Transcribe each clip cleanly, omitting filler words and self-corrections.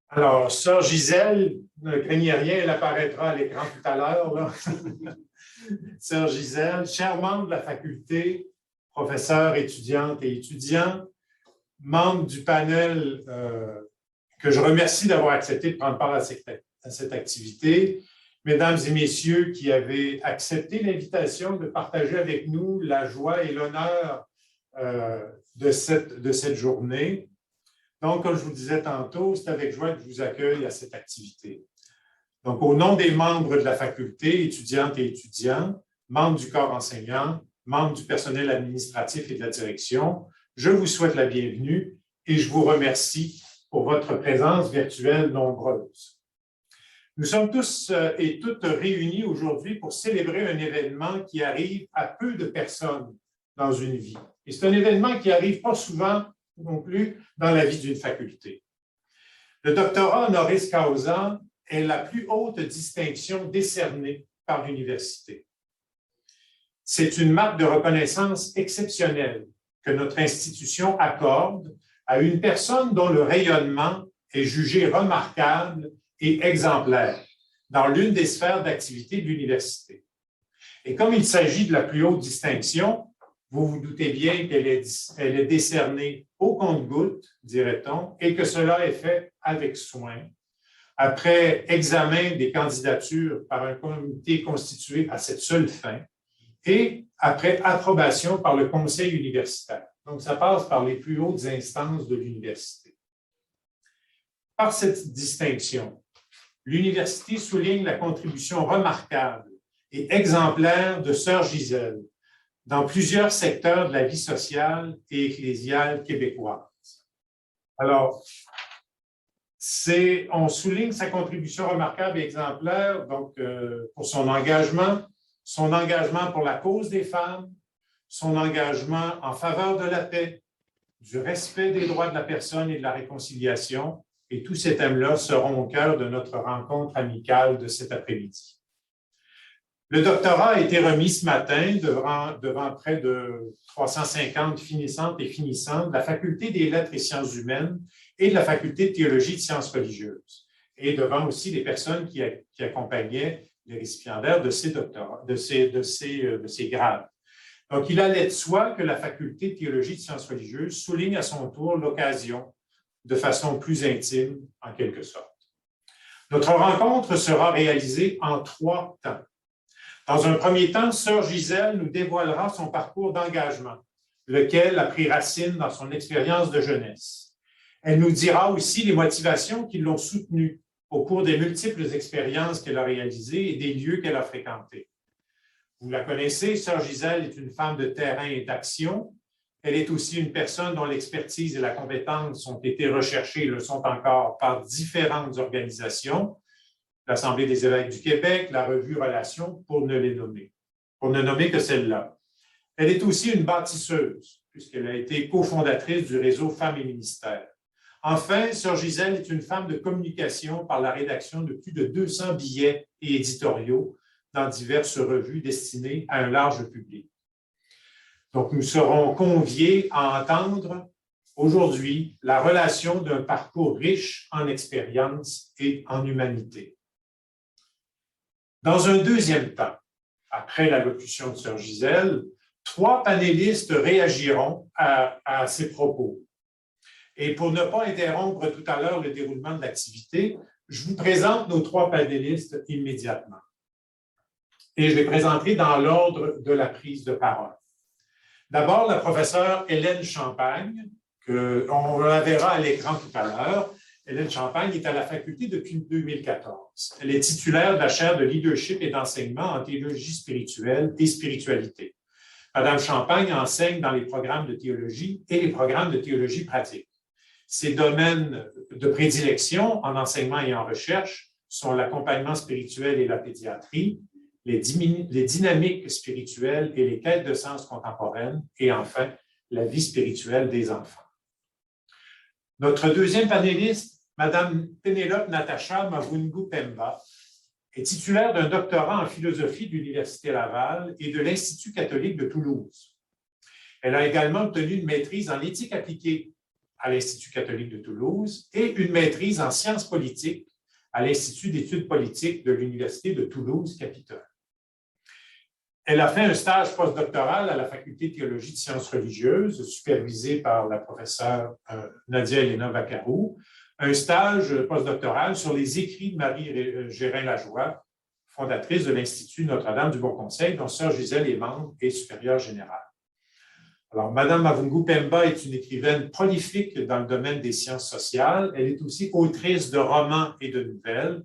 Alors, sœur Gisèle, ne craignez rien, elle apparaîtra à l'écran tout à l'heure. Sœur Gisèle, chers membres de la faculté, professeurs, étudiantes et étudiants, membres du panel que je remercie d'avoir accepté de prendre part à cette activité, mesdames et messieurs qui avez accepté l'invitation de partager avec nous la joie et l'honneur de cette journée. Donc, comme je vous disais tantôt, c'est avec joie que je vous accueille à cette activité. Donc, au nom des membres de la faculté, étudiantes et étudiants, membres du corps enseignant, membres du personnel administratif et de la direction, je vous souhaite la bienvenue et je vous remercie pour votre présence virtuelle nombreuse. Nous sommes tous et toutes réunis aujourd'hui pour célébrer un événement qui arrive à peu de personnes dans une vie. Et c'est un événement qui n'arrive pas souvent non plus dans la vie d'une faculté. Le doctorat honoris causa est la plus haute distinction décernée par l'université. C'est une marque de reconnaissance exceptionnelle que notre institution accorde à une personne dont le rayonnement est jugé remarquable et exemplaire dans l'une des sphères d'activité de l'université. Et comme il s'agit de la plus haute distinction, vous vous doutez bien qu'elle est décernée au compte-gouttes, dirait-on, et que cela est fait avec soin, après examen des candidatures par un comité constitué à cette seule fin, et après approbation par le conseil universitaire. Donc, ça passe par les plus hautes instances de l'université. Par cette distinction, l'université souligne la contribution remarquable et exemplaire de sœur Gisèle dans plusieurs secteurs de la vie sociale et ecclésiale québécoise. Alors, on souligne sa contribution remarquable et exemplaire donc, pour son engagement pour la cause des femmes, son engagement en faveur de la paix, du respect des droits de la personne et de la réconciliation, et tous ces thèmes-là seront au cœur de notre rencontre amicale de cet après-midi. Le doctorat a été remis ce matin devant près de 350 finissantes et finissants de la Faculté des Lettres et Sciences humaines et de la Faculté de théologie et de sciences religieuses, et devant aussi les personnes qui accompagnaient les récipiendaires de ces doctorats, de ces grades. Donc, il allait de soi que la Faculté de théologie et de sciences religieuses souligne à son tour l'occasion de façon plus intime, en quelque sorte. Notre rencontre sera réalisée en 3 temps. Dans un premier temps, sœur Gisèle nous dévoilera son parcours d'engagement, lequel a pris racine dans son expérience de jeunesse. Elle nous dira aussi les motivations qui l'ont soutenue au cours des multiples expériences qu'elle a réalisées et des lieux qu'elle a fréquentés. Vous la connaissez, sœur Gisèle est une femme de terrain et d'action. Elle est aussi une personne dont l'expertise et la compétence ont été recherchées et le sont encore par différentes organisations, l'Assemblée des évêques du Québec, la revue Relations, pour ne les nommer, pour ne nommer que celle-là. Elle est aussi une bâtisseuse, puisqu'elle a été cofondatrice du réseau Femmes et Ministères. Enfin, sœur Gisèle est une femme de communication par la rédaction de plus de 200 billets et éditoriaux dans diverses revues destinées à un large public. Donc, nous serons conviés à entendre aujourd'hui la relation d'un parcours riche en expérience et en humanité. Dans un deuxième temps, après l'allocution de sœur Gisèle, 3 panélistes réagiront à ces propos. Et pour ne pas interrompre tout à l'heure le déroulement de l'activité, je vous présente nos 3 panélistes immédiatement. Et je les présenterai dans l'ordre de la prise de parole. D'abord, la professeure Hélène Champagne, qu'on la verra à l'écran tout à l'heure. Hélène Champagne est à la faculté depuis 2014. Elle est titulaire de la chaire de leadership et d'enseignement en théologie spirituelle et spiritualité. Madame Champagne enseigne dans les programmes de théologie et les programmes de théologie pratique. Ses domaines de prédilection en enseignement et en recherche sont l'accompagnement spirituel et la pédiatrie, les dynamiques spirituelles et les quêtes de sens contemporaines, et enfin, la vie spirituelle des enfants. Notre deuxième panéliste, Madame Pénélope Natacha Mavungu-Pemba, est titulaire d'un doctorat en philosophie de l'Université Laval et de l'Institut catholique de Toulouse. Elle a également obtenu une maîtrise en éthique appliquée à l'Institut catholique de Toulouse et une maîtrise en sciences politiques à l'Institut d'études politiques de l'Université de Toulouse-Capitole. Elle a fait un stage postdoctoral à la Faculté de théologie de sciences religieuses, supervisé par la professeure Nadia Elena Vacarou, un stage postdoctoral sur les écrits de Marie Gérin-Lajoie, fondatrice de l'Institut Notre-Dame du Bon Conseil, dont sœur Gisèle est membre et supérieure générale. Alors, Mme Mavungu Pemba est une écrivaine prolifique dans le domaine des sciences sociales. Elle est aussi autrice de romans et de nouvelles.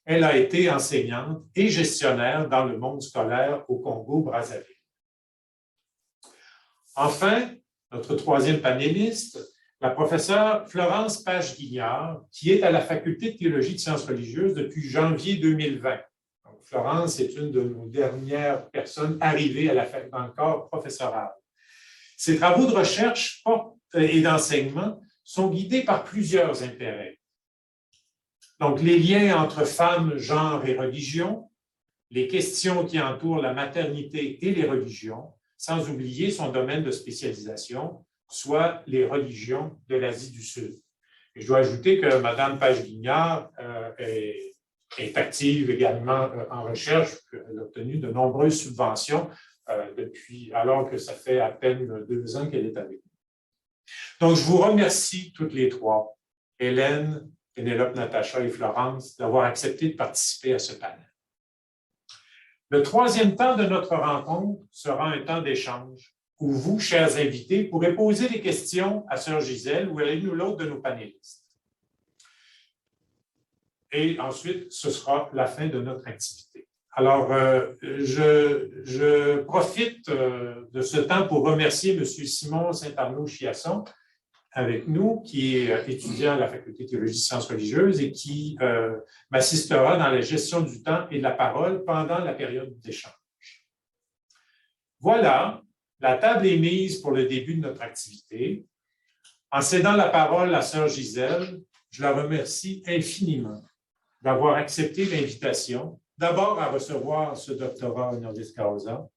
Elle a été enseignante et gestionnaire dans le monde scolaire au Congo-Brazzaville. Enfin, notre troisième panéliste, la professeure Florence Page-Guignard, qui est à la Faculté de théologie de sciences religieuses depuis janvier 2020. Donc, Florence est une de nos dernières personnes arrivées dans le corps professoral. Ses travaux de recherche et d'enseignement sont guidés par plusieurs intérêts. Donc, les liens entre femmes, genre et religion, les questions qui entourent la maternité et les religions, sans oublier son domaine de spécialisation, soit les religions de l'Asie du Sud. Et je dois ajouter que Mme Page-Guignard est active également en recherche. Elle a obtenu de nombreuses subventions alors que ça fait à peine 2 ans qu'elle est avec nous. Donc, je vous remercie toutes les trois, Hélène, Pénélope, Natacha et Florence, d'avoir accepté de participer à ce panel. Le troisième temps de notre rencontre sera un temps d'échange où vous, chers invités, pourrez poser des questions à sœur Gisèle ou à l'une ou l'autre de nos panélistes. Et ensuite, ce sera la fin de notre activité. Alors, je profite de ce temps pour remercier M. Simon Saint-Arnaud-Chiasson avec nous, qui est étudiant à la Faculté de théologie de sciences religieuses et qui m'assistera dans la gestion du temps et de la parole pendant la période d'échange. Voilà, la table est mise pour le début de notre activité. En cédant la parole à sœur Gisèle, je la remercie infiniment d'avoir accepté l'invitation, d'abord à recevoir ce doctorat honoris causa,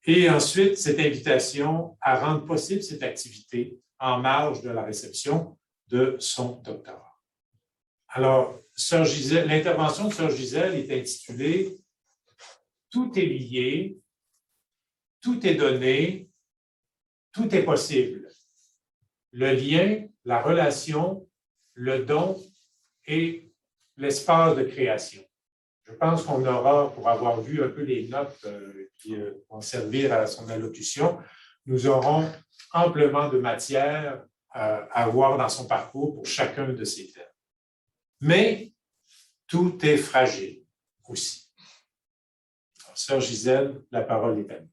et ensuite cette invitation à rendre possible cette activité en marge de la réception de son doctorat. Alors, l'intervention de sœur Gisèle est intitulée « Tout est lié, tout est donné, tout est possible. Le lien, la relation, le don et l'espace de création ». Je pense qu'on aura, pour avoir vu un peu les notes qui vont servir à son allocution, nous aurons amplement de matière à voir dans son parcours pour chacun de ces thèmes. Mais tout est fragile aussi. Alors, sœur Gisèle, la parole est à vous.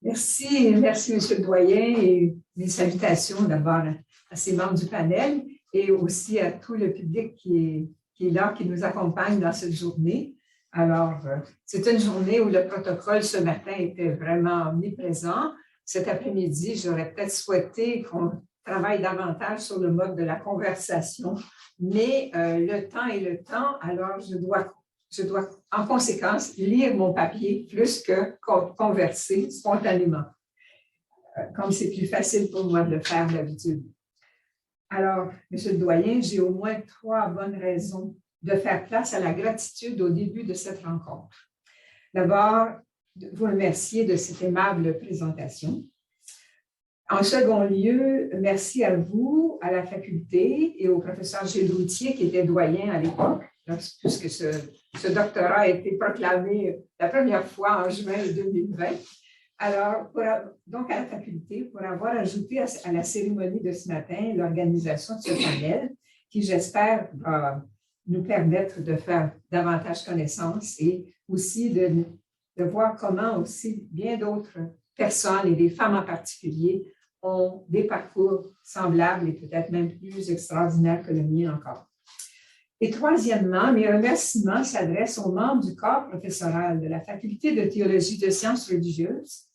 Merci, M. le doyen, et mes salutations d'abord à ces membres du panel et aussi à tout le public qui est là, qui nous accompagne dans cette journée. Alors, c'est une journée où le protocole ce matin était vraiment omniprésent. Cet après-midi, j'aurais peut-être souhaité qu'on travaille davantage sur le mode de la conversation, mais le temps est le temps, alors je dois en conséquence lire mon papier plus que converser spontanément, comme c'est plus facile pour moi de le faire d'habitude. Alors, M. le doyen, j'ai au moins 3 bonnes raisons de faire place à la gratitude au début de cette rencontre. D'abord, vous remercier de cette aimable présentation. En second lieu, merci à vous, à la faculté et au professeur Gilles Routier qui était doyen à l'époque, puisque ce doctorat a été proclamé la première fois en juin 2020. Alors, donc à la faculté, pour avoir ajouté à la cérémonie de ce matin l'organisation de ce panel, qui j'espère va nous permettre de faire davantage connaissance et aussi de voir comment aussi bien d'autres personnes et des femmes en particulier ont des parcours semblables et peut-être même plus extraordinaires que le mien encore. Et troisièmement, mes remerciements s'adressent aux membres du corps professoral de la Faculté de théologie de sciences religieuses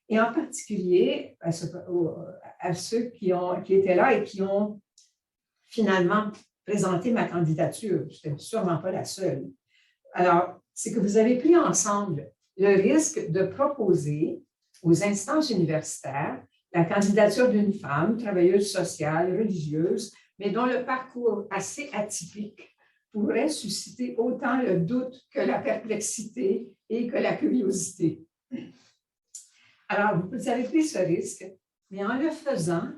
et en particulier à ceux qui étaient là et qui ont finalement présenté ma candidature. Je n'étais sûrement pas la seule. Alors, c'est que vous avez pris ensemble le risque de proposer aux instances universitaires la candidature d'une femme, travailleuse sociale, religieuse, mais dont le parcours assez atypique pourrait susciter autant le doute que la perplexité et que la curiosité. Alors, vous avez pris ce risque, mais en le faisant,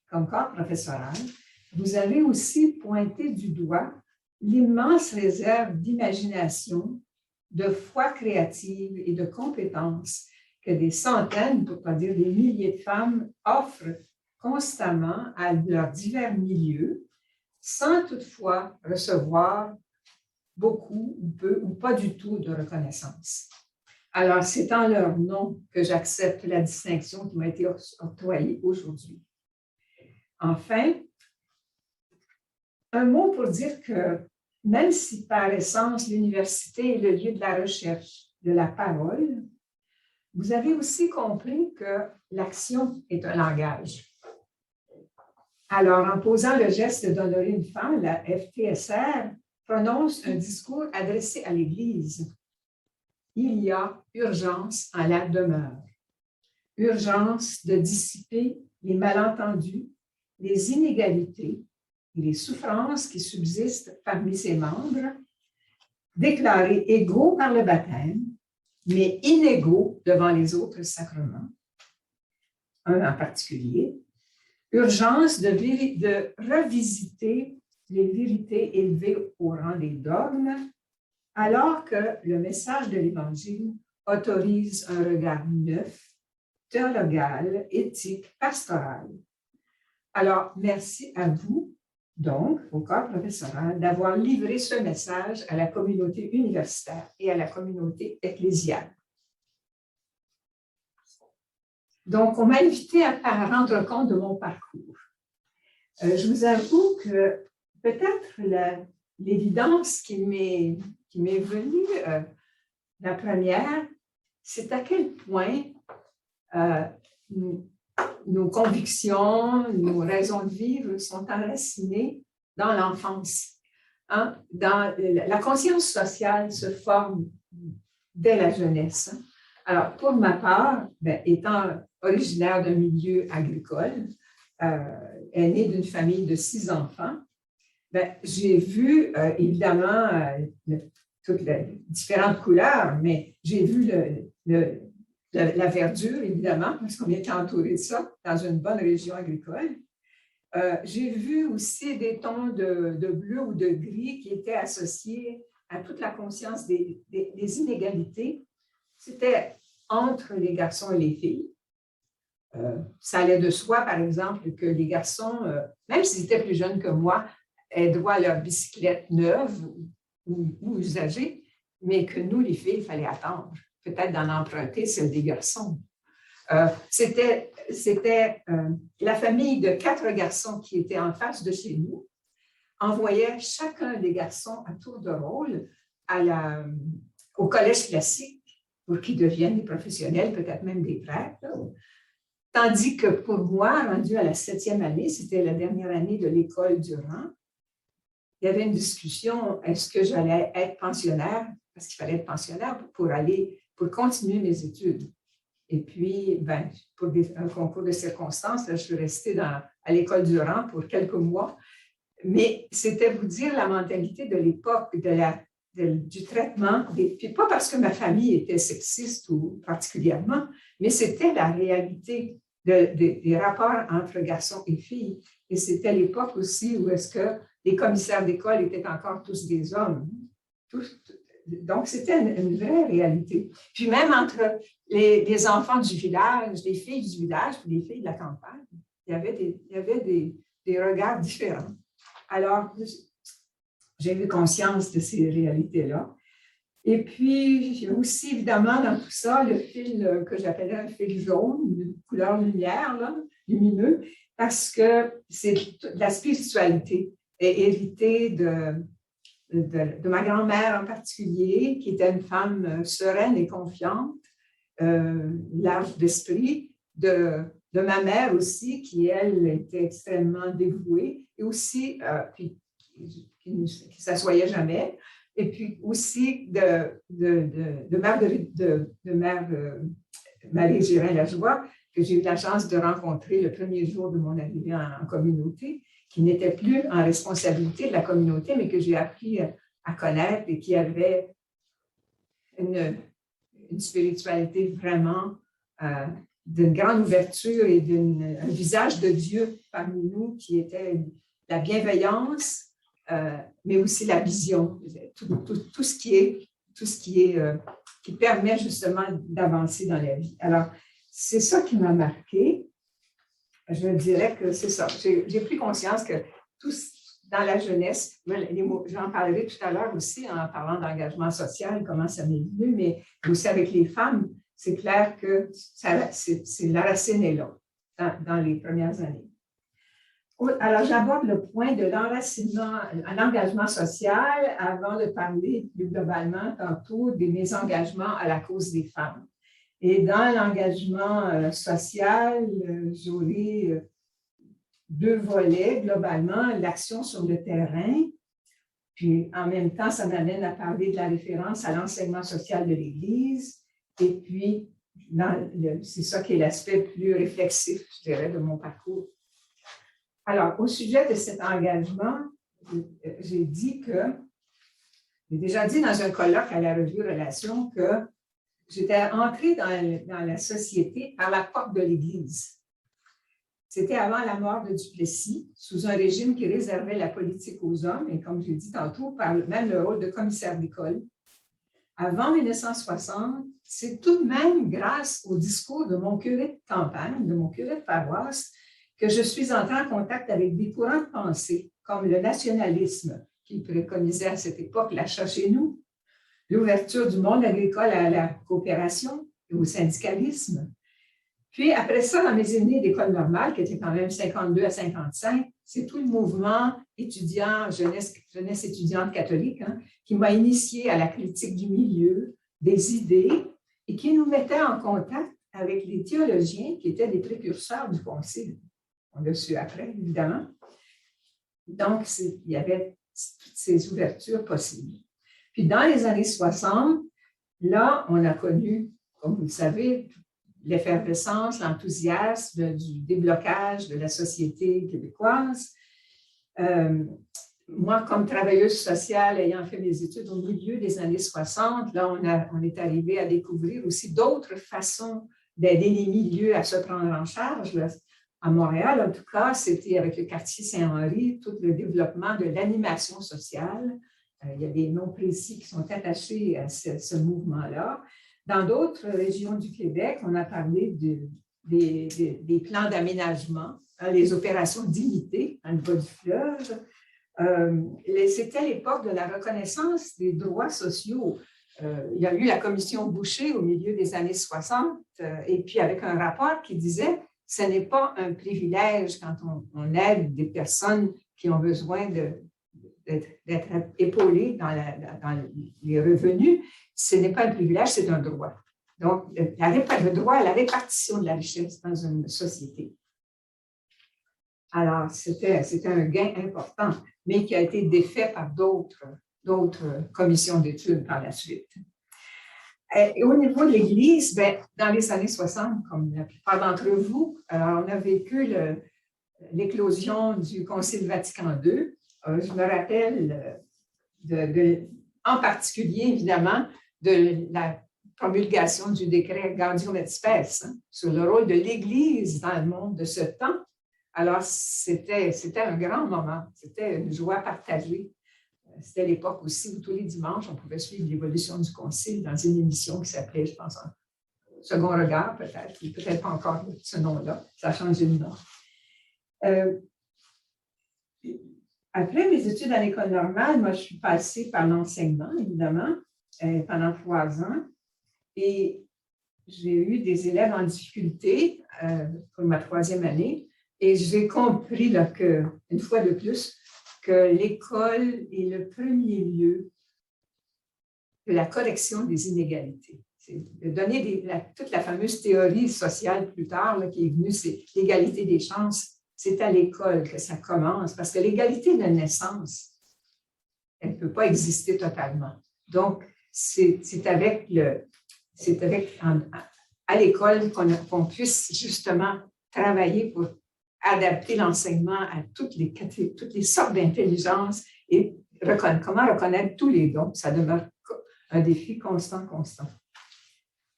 comme corps professoral, vous avez aussi pointé du doigt l'immense réserve d'imagination, de foi créative et de compétences que des centaines, pour ne pas dire des milliers de femmes offrent constamment à leurs divers milieux, sans toutefois recevoir beaucoup ou peu ou pas du tout de reconnaissance. Alors, c'est en leur nom que j'accepte la distinction qui m'a été octroyée aujourd'hui. Enfin, un mot pour dire que même si par essence l'université est le lieu de la recherche, de la parole, vous avez aussi compris que l'action est un langage. Alors, en posant le geste d'honorer une femme, la FTSR prononce un discours adressé à l'Église. Il y a urgence en la demeure. Urgence de dissiper les malentendus, les inégalités et les souffrances qui subsistent parmi ses membres, déclarés égaux par le baptême, mais inégaux devant les autres sacrements, un en particulier, urgence de revisiter les vérités élevées au rang des dogmes, alors que le message de l'Évangile autorise un regard neuf, théologal, éthique, pastoral. Alors, merci à vous, donc, au corps professoral, d'avoir livré ce message à la communauté universitaire et à la communauté ecclésiale. Donc, on m'a invité à rendre compte de mon parcours. Je vous avoue que peut-être l'évidence qui m'est venue, la première, c'est à quel point nos convictions, nos raisons de vivre sont enracinées dans l'enfance. Hein? La conscience sociale se forme dès la jeunesse. Alors, pour ma part, étant originaire d'un milieu agricole, aînée d'une famille de 6 enfants, j'ai vu évidemment toutes les différentes couleurs, mais j'ai vu la verdure, évidemment, parce qu'on était entouré de ça dans une bonne région agricole. J'ai vu aussi des tons de bleu ou de gris qui étaient associés à toute la conscience des inégalités. C'était entre les garçons et les filles. Ça allait de soi, par exemple, que les garçons, même s'ils étaient plus jeunes que moi, aient droit à leur bicyclette neuve ou usagée, mais que nous, les filles, il fallait attendre, peut-être d'en emprunter celle des garçons. C'était la famille de 4 garçons qui étaient en face de chez nous, envoyait chacun des garçons à tour de rôle au collège classique pour qu'ils deviennent des professionnels, peut-être même des prêtres. Tandis que pour moi, rendu à la 7e année, c'était la dernière année de l'école du rang, il y avait une discussion, est-ce que j'allais être pensionnaire, parce qu'il fallait être pensionnaire pour continuer mes études. Et puis, pour un concours de circonstances, là, je suis restée à l'école du rang pour quelques mois. Mais c'était vous dire la mentalité de l'époque, du traitement, puis pas parce que ma famille était sexiste ou particulièrement, mais c'était la réalité des rapports entre garçons et filles. Et c'était l'époque aussi où est-ce que les commissaires d'école étaient encore tous des hommes. Donc, c'était une vraie réalité. Puis même entre les enfants du village, les filles du village et les filles de la campagne, il y avait des regards différents. Alors, j'ai eu conscience de ces réalités-là. Et puis, j'ai aussi, évidemment, dans tout ça, le fil que j'appelais un fil jaune, de couleur lumière, là, lumineux, parce que c'est la spiritualité héritée de ma grand-mère en particulier, qui était une femme sereine et confiante, large d'esprit, de ma mère aussi, qui, elle, était extrêmement dévouée, et aussi, qui ne s'assoyait jamais, et puis aussi de mère Marie Gérin-Lajoie, que j'ai eu la chance de rencontrer le premier jour de mon arrivée en communauté, qui n'était plus en responsabilité de la communauté, mais que j'ai appris à connaître et qui avait une spiritualité vraiment d'une grande ouverture et un visage de Dieu parmi nous qui était la bienveillance, mais aussi la vision, tout ce qui permet justement d'avancer dans la vie. Alors, c'est ça qui m'a marqué. Je dirais que c'est ça. J'ai pris conscience que dans la jeunesse, j'en parlerai tout à l'heure aussi en parlant d'engagement social, comment ça m'est venu, mais aussi avec les femmes, c'est clair que la racine est là dans les premières années. Alors, j'aborde le point de l'enracinement, l'engagement social avant de parler plus globalement tantôt de mes engagements à la cause des femmes. Et dans l'engagement social, j'aurai deux volets globalement, l'action sur le terrain, puis en même temps, ça m'amène à parler de la référence à l'enseignement social de l'Église, et puis c'est ça qui est l'aspect plus réflexif, je dirais, de mon parcours. Alors, au sujet de cet engagement, j'ai déjà dit dans un colloque à la revue Relations que j'étais entrée dans la société par la porte de l'Église. C'était avant la mort de Duplessis, sous un régime qui réservait la politique aux hommes, et comme j'ai dit tantôt, par même le rôle de commissaire d'école. Avant 1960, c'est tout de même grâce au discours de mon curé de campagne, de mon curé de paroisse, que je suis entrée en contact avec des courants de pensée, comme le nationalisme, qui préconisait à cette époque l'achat chez nous, l'ouverture du monde agricole à la coopération et au syndicalisme. Puis, après ça, dans mes années d'école normale, qui étaient quand même 52 à 55, c'est tout le mouvement étudiant, jeunesse étudiante catholique, qui m'a initiée à la critique du milieu, des idées, et qui nous mettait en contact avec les théologiens qui étaient des précurseurs du Concile. On l'a su après, évidemment. Donc, il y avait toutes ces ouvertures possibles. Puis, dans les années 60, là, on a connu, comme vous le savez, l'effervescence, l'enthousiasme du déblocage de la société québécoise. Moi, comme travailleuse sociale, ayant fait mes études au milieu des années 60, là, on est arrivé à découvrir aussi d'autres façons d'aider les milieux à se prendre en charge. Là. À Montréal, en tout cas, c'était avec le quartier Saint-Henri, tout le développement de l'animation sociale. Il y a des noms précis qui sont attachés à ce mouvement-là. Dans d'autres régions du Québec, on a parlé des plans d'aménagement, les opérations dignité en bas du fleuve. C'était l'époque de la reconnaissance des droits sociaux. Il y a eu la commission Boucher au milieu des années 60, et puis avec un rapport qui disait ce n'est pas un privilège quand on aide des personnes qui ont besoin d'être épaulées dans les revenus. Ce n'est pas un privilège, c'est un droit. Donc, le droit à la répartition de la richesse dans une société. Alors, c'était un gain important, mais qui a été défait par d'autres commissions d'études par la suite. Et au niveau de l'Église, dans les années 60, comme la plupart d'entre vous, on a vécu l'éclosion du Concile Vatican II. Je me rappelle, en particulier, évidemment, de la promulgation du décret Gaudium et Spes sur le rôle de l'Église dans le monde de ce temps. Alors, c'était un grand moment, c'était une joie partagée. C'était l'époque aussi où tous les dimanches, on pouvait suivre l'évolution du Concile dans une émission qui s'appelait, je pense, Second Regard, peut-être, ou peut-être pas encore ce nom-là, ça a changé de nom. Après mes études à l'école normale, moi, je suis passée par l'enseignement, évidemment, pendant 3 ans. Et j'ai eu des élèves en difficulté pour ma 3e année. Et j'ai compris, là, une fois de plus, que l'école est le premier lieu de la correction des inégalités. C'est de donner toute la fameuse théorie sociale plus tard là, qui est venue, c'est l'égalité des chances. C'est à l'école que ça commence, parce que l'égalité de naissance, elle ne peut pas exister totalement. Donc, à l'école, qu'on puisse justement travailler pour adapter l'enseignement à toutes les sortes d'intelligence et comment reconnaître tous les dons. Ça demeure un défi constant.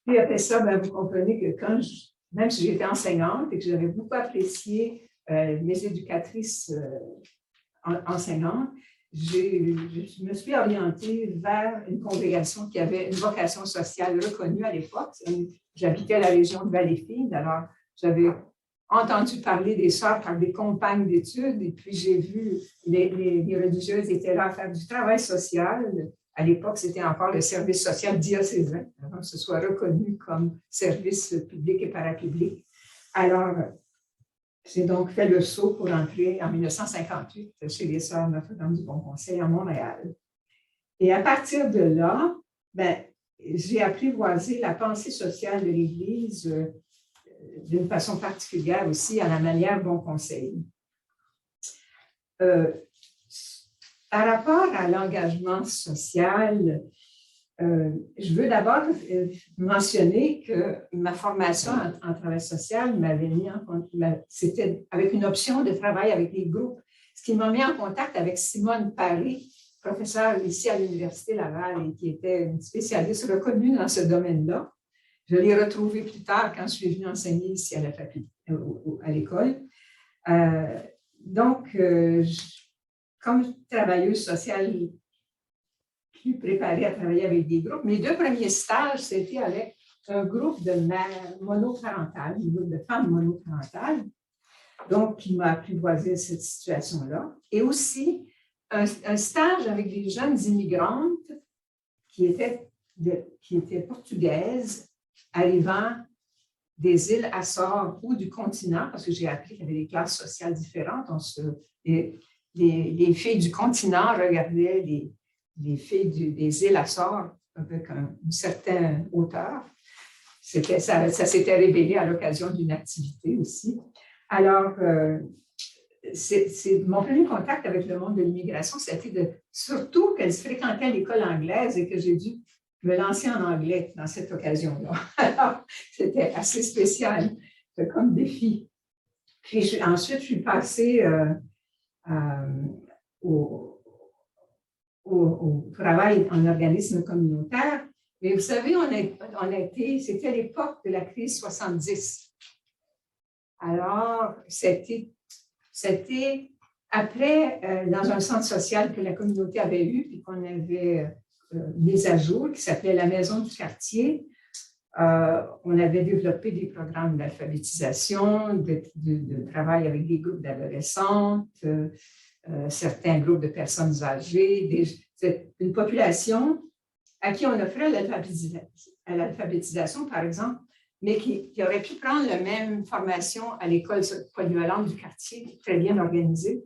Puis après ça, ben, vous comprenez que même si j'étais enseignante et que j'avais beaucoup apprécié mes éducatrices enseignantes, je me suis orientée vers une congrégation qui avait une vocation sociale reconnue à l'époque. J'habitais la région de Valleyfield, alors j'avais entendu parler des sœurs par des compagnes d'études, et puis j'ai vu les religieuses étaient là à faire du travail social. À l'époque, c'était encore le service social diocésain, avant que ce soit reconnu comme service public et parapublic. Alors, j'ai donc fait le saut pour entrer en 1958 chez les Sœurs Notre-Dame du Bon Conseil à Montréal. Et à partir de là, ben, j'ai apprivoisé la pensée sociale de l'Église d'une façon particulière aussi à la manière Bon Conseil. Par rapport à l'engagement social, je veux d'abord mentionner que ma formation en travail social m'avait mis en contact, c'était avec une option de travail avec les groupes, ce qui m'a mis en contact avec Simone Paré, professeure ici à l'Université Laval et qui était une spécialiste reconnue dans ce domaine-là. Je l'ai retrouvée plus tard quand je suis venue enseigner ici à la faculté, à l'école. Donc, comme travailleuse sociale plus préparée à travailler avec des groupes, mes 2 premiers stages, c'était avec un groupe de mères monoparentales, un groupe de femmes monoparentales, donc qui m'a apprivoisé cette situation-là. Et aussi un stage avec des jeunes immigrantes qui étaient portugaises, arrivant des îles Açores ou du continent, parce que j'ai appris qu'il y avait des classes sociales différentes. Les filles du continent regardaient les filles des îles Açores avec une certaine hauteur. Ça s'était révélé à l'occasion d'une activité aussi. Alors, mon premier contact avec le monde de l'immigration, c'était surtout qu'elles fréquentaient l'école anglaise et que j'ai dû me lancer en anglais dans cette occasion-là. Alors, c'était assez spécial comme défi. Puis ensuite, je suis passée au travail en organisme communautaire. Mais vous savez, c'était l'époque de la crise 70. Alors, c'était après, dans un centre social que la communauté avait eu, puis qu'on avait mis à jour, qui s'appelait la Maison du quartier. On avait développé des programmes d'alphabétisation, de travail avec des groupes d'adolescentes, certains groupes de personnes âgées, une population à qui on offrait l'alphabétisation, par exemple, mais qui aurait pu prendre la même formation à l'école polyvalente du quartier, très bien organisée.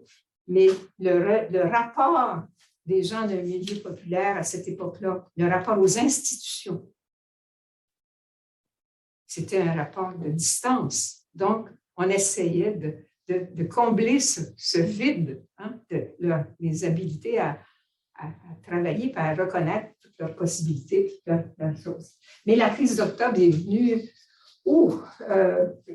Mais le rapport des gens d'un milieu populaire à cette époque-là, le rapport aux institutions, c'était un rapport de distance. Donc, on essayait de combler ce vide, hein, les habilités à travailler, à reconnaître toutes leurs possibilités, toutes leurs choses. Mais la crise d'octobre est venue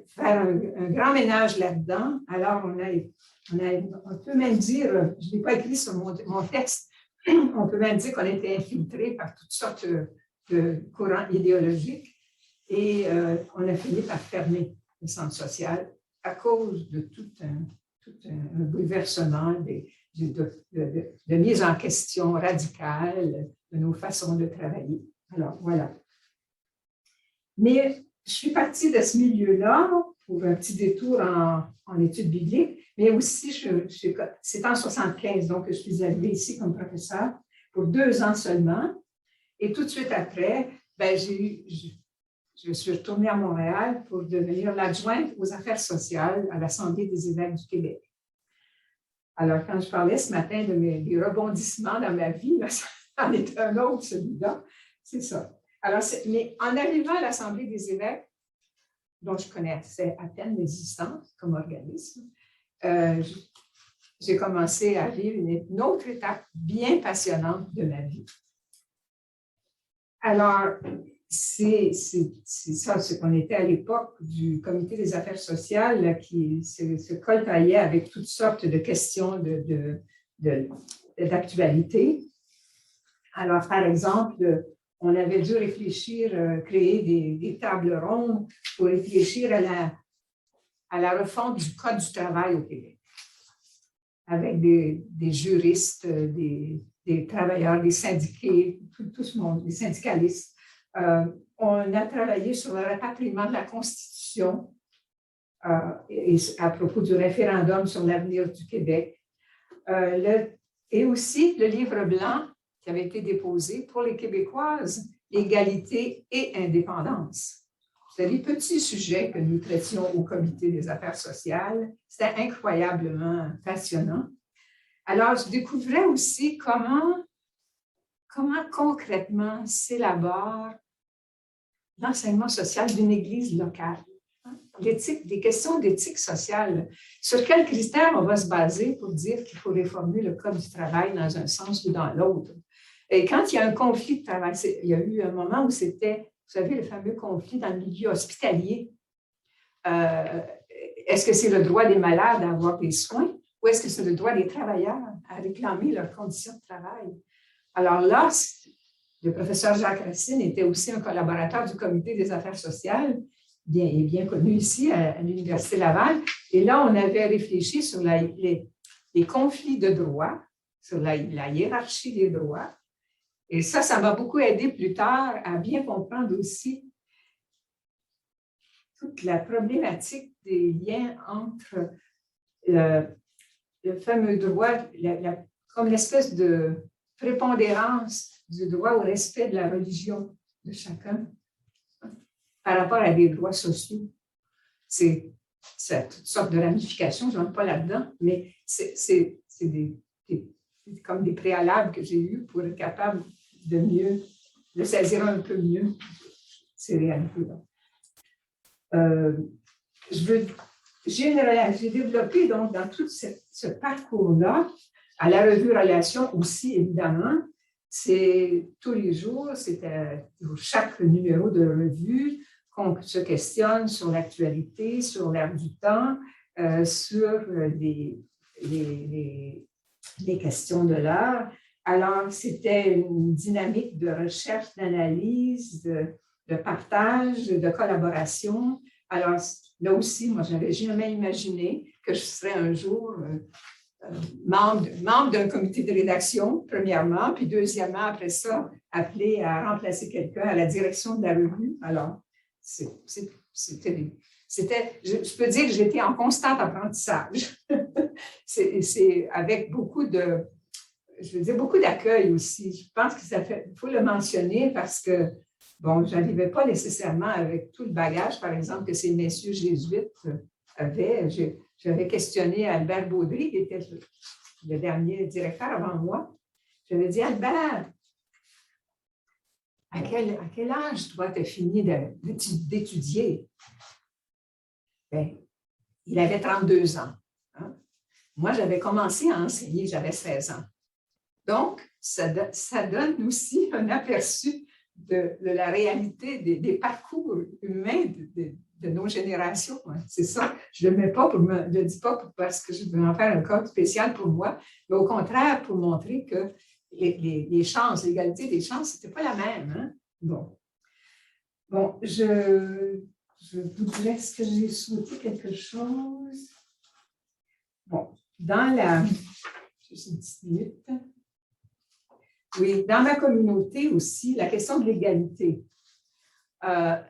faire un grand ménage là-dedans. Alors, on peut même dire, je n'ai pas écrit sur mon texte, on peut même dire qu'on a été infiltré par toutes sortes de courants idéologiques et on a fini par fermer le centre social à cause de tout un bouleversement de mise en question radicale de nos façons de travailler. Alors, voilà. Mais je suis partie de ce milieu-là pour un petit détour en études bibliques, mais aussi, c'est en 1975, donc je suis arrivée ici comme professeure pour 2 ans seulement. Et tout de suite après, ben, je suis retournée à Montréal pour devenir l'adjointe aux affaires sociales à l'Assemblée des évêques du Québec. Alors, quand je parlais ce matin des rebondissements dans ma vie, là, ça en est un autre, celui-là, c'est ça. Alors, mais en arrivant à l'Assemblée des évêques, dont je connaissais à peine l'existence comme organisme, j'ai commencé à vivre une autre étape bien passionnante de ma vie. Alors, c'est ça, ce qu'on était à l'époque du Comité des affaires sociales là, qui se coltaillait avec toutes sortes de questions d'actualité. Alors, par exemple, on avait dû réfléchir, créer des tables rondes pour réfléchir à la refonte du Code du travail au Québec, avec des juristes, des travailleurs, des syndiqués, tout ce monde, des syndicalistes. On a travaillé sur le rapatriement de la Constitution et à propos du référendum sur l'avenir du Québec. Et aussi le livre blanc qui avait été déposé pour les Québécoises, égalité et indépendance. C'était des petits sujets que nous traitions au Comité des affaires sociales. C'était incroyablement passionnant. Alors, je découvrais aussi comment concrètement s'élabore l'enseignement social d'une église locale. Des questions d'éthique sociale. Sur quels critères on va se baser pour dire qu'il faut réformer le Code du travail dans un sens ou dans l'autre? Et quand il y a un conflit de travail, il y a eu un moment où c'était, vous savez, le fameux conflit dans le milieu hospitalier. Est-ce que c'est le droit des malades à avoir des soins ou est-ce que c'est le droit des travailleurs à réclamer leurs conditions de travail? Alors là, le professeur Jacques Racine était aussi un collaborateur du Comité des affaires sociales, bien connu ici à l'Université Laval. Et là, on avait réfléchi sur les conflits de droits, sur la hiérarchie des droits. Et ça m'a beaucoup aidé plus tard à bien comprendre aussi toute la problématique des liens entre le fameux droit, comme l'espèce de prépondérance du droit au respect de la religion de chacun par rapport à des droits sociaux. C'est toutes sortes de ramifications, je n'entre pas là-dedans, mais c'est comme des préalables que j'ai eus pour être capable de saisir un peu mieux ces réalités-là. J'ai développé donc dans tout ce parcours-là, à la revue Relations aussi, évidemment, c'est tous les jours, pour chaque numéro de revue, qu'on se questionne sur l'actualité, sur l'air du temps, sur les questions de l'heure. Alors, c'était une dynamique de recherche, d'analyse, de partage, de collaboration. Alors, là aussi, moi, je n'avais jamais imaginé que je serais un jour membre d'un comité de rédaction, premièrement, puis deuxièmement, après ça, appelé à remplacer quelqu'un à la direction de la revue. Alors, je peux dire que j'étais en constant apprentissage. C'est avec beaucoup d'accueil aussi. Je pense qu'il faut le mentionner parce que, bon, je n'arrivais pas nécessairement avec tout le bagage, par exemple, que ces messieurs jésuites avaient. J'avais questionné Albert Baudry, qui était le dernier directeur avant moi. J'avais dit, Albert, à quel âge toi tu as fini d'étudier? Bien, il avait 32 ans. Hein? Moi, j'avais commencé à enseigner, j'avais 16 ans. Donc, ça donne aussi un aperçu de la réalité des parcours humains de nos générations. C'est ça. Je ne le dis pas parce que je veux en faire un code spécial pour moi, mais au contraire pour montrer que les chances, l'égalité des chances, ce n'était pas la même. Hein? Bon, je vous laisse que j'ai sauté quelque chose. Bon, juste une petite minute. Oui, dans ma communauté aussi, la question de l'égalité. Quand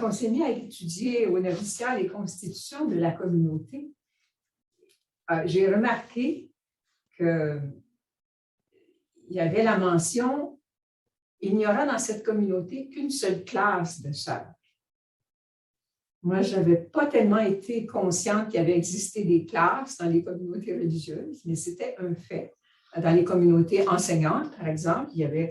on s'est mis à étudier au noviciat les constitutions de la communauté, j'ai remarqué qu'il y avait la mention « Il n'y aura dans cette communauté qu'une seule classe de sœurs ». Moi, je n'avais pas tellement été consciente qu'il y avait existé des classes dans les communautés religieuses, mais c'était un fait. Dans les communautés enseignantes, par exemple, il y avait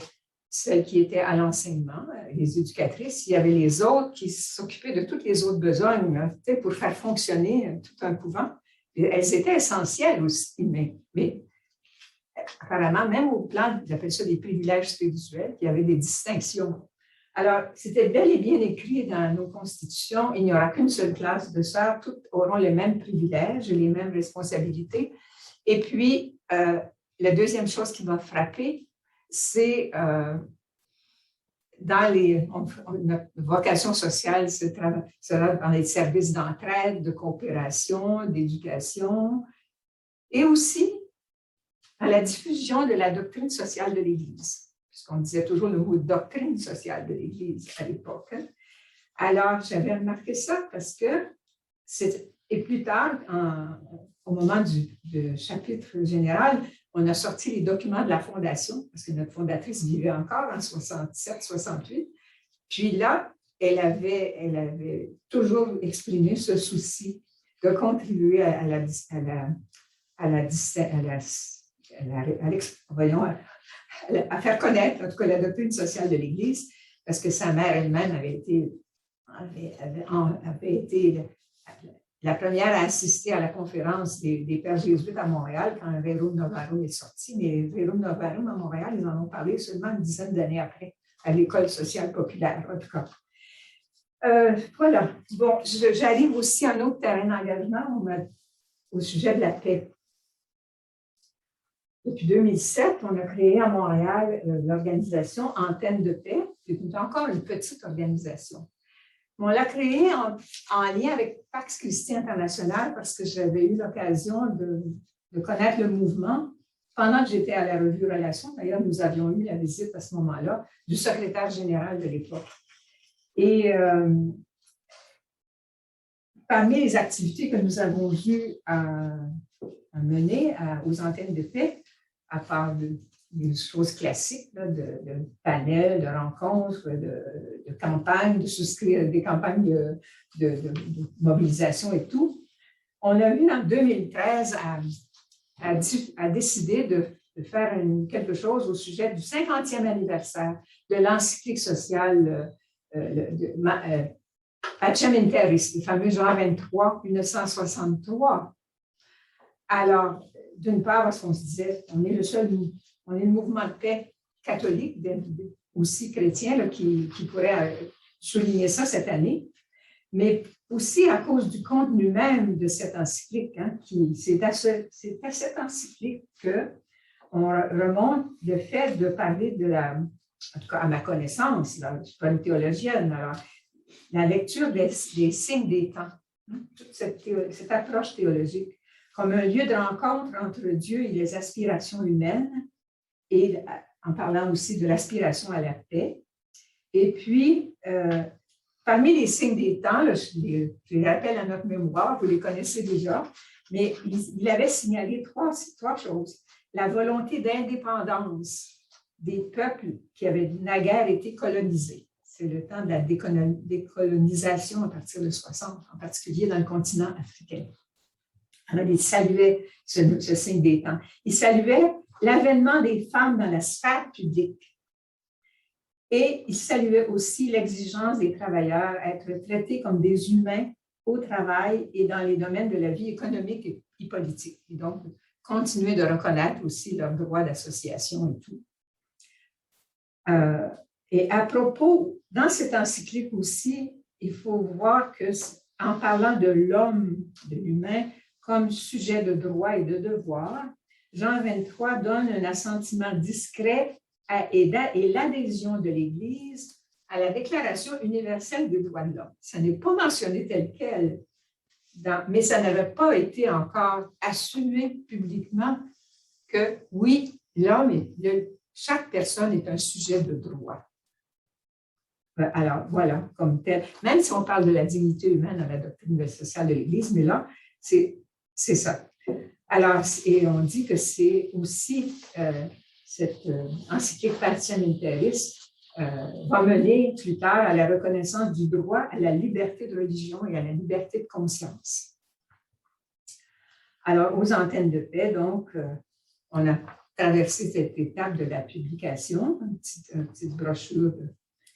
celles qui étaient à l'enseignement, les éducatrices, il y avait les autres qui s'occupaient de toutes les autres besognes pour faire fonctionner tout un couvent. Et elles étaient essentielles aussi, mais apparemment, même au plan, j'appelle ça des privilèges spirituels, il y avait des distinctions. Alors, c'était bel et bien écrit dans nos constitutions, il n'y aura qu'une seule classe de sœurs, toutes auront les mêmes privilèges et les mêmes responsabilités. Et puis, la deuxième chose qui m'a frappée, c'est notre vocation sociale sera dans les services d'entraide, de coopération, d'éducation, et aussi à la diffusion de la doctrine sociale de l'Église. Puisqu'on disait toujours le mot doctrine sociale de l'Église à l'époque. Alors, j'avais remarqué ça parce que, et plus tard, au moment du chapitre général, on a sorti les documents de la Fondation, parce que notre fondatrice vivait encore en 67-68. Puis là, elle avait toujours exprimé ce souci de contribuer à faire connaître, en tout cas, la doctrine sociale de l'Église, parce que sa mère elle-même avait été la première à assister à la conférence des Pères jésuites à Montréal quand Rerum Novarum est sorti. Mais Rerum Novarum à Montréal, ils en ont parlé seulement une dizaine d'années après, à l'École sociale populaire, en tout cas. Voilà. Bon, j'arrive aussi à un autre terrain d'engagement au sujet de la paix. Depuis 2007, on a créé à Montréal l'organisation Antenne de paix, qui est encore une petite organisation. On l'a créée en lien avec Pax Christi International parce que j'avais eu l'occasion de connaître le mouvement pendant que j'étais à la revue Relations. D'ailleurs, nous avions eu la visite à ce moment-là du secrétaire général de l'époque. Et parmi les activités que nous avons eues à mener aux antennes de paix, à part des choses classiques, là, de panels, de rencontres, de campagnes, de souscrire des campagnes de mobilisation et tout, on a eu en 2013 à décider de faire quelque chose au sujet du 50e anniversaire de l'encyclique sociale Pacem in Terris, le fameux Jean 23, 1963. Alors, d'une part, parce qu'on se disait, on est le mouvement de paix catholique, aussi chrétien, là, qui pourrait souligner ça cette année, mais aussi à cause du contenu même de cette encyclique. Hein, c'est à cette encyclique qu'on remonte le fait de parler en tout cas à ma connaissance, là, je ne suis pas une théologienne, alors, la lecture des signes des temps, hein, toute cette approche théologique, comme un lieu de rencontre entre Dieu et les aspirations humaines, et en parlant aussi de l'aspiration à la paix. Et puis, parmi les signes des temps, là, je les rappelle à notre mémoire, vous les connaissez déjà, mais il avait signalé trois choses. La volonté d'indépendance des peuples qui avaient naguère été colonisés. C'est le temps de la décolonisation à partir de 60, en particulier dans le continent africain. Alors, il saluait ce signe des temps. Il saluait l'avènement des femmes dans la sphère publique. Et il saluait aussi l'exigence des travailleurs à être traités comme des humains au travail et dans les domaines de la vie économique et politique. Et donc, continuer de reconnaître aussi leurs droits d'association et tout. Et à propos, dans cette encyclique aussi, il faut voir qu'en parlant de l'homme, de l'humain, comme sujet de droit et de devoir, Jean 23 donne un assentiment discret et l'adhésion de l'Église à la Déclaration universelle des droits de l'homme. Ça n'est pas mentionné tel quel, mais ça n'avait pas été encore assumé publiquement que oui, chaque personne est un sujet de droit. Alors, voilà, comme tel. Même si on parle de la dignité humaine dans la doctrine sociale de l'Église, mais là, c'est ça. Alors, et on dit que c'est aussi cette encyclique Pacem in Terris va mener plus tard à la reconnaissance du droit à la liberté de religion et à la liberté de conscience. Alors, aux antennes de paix, donc, on a traversé cette étape de la publication, une petite brochure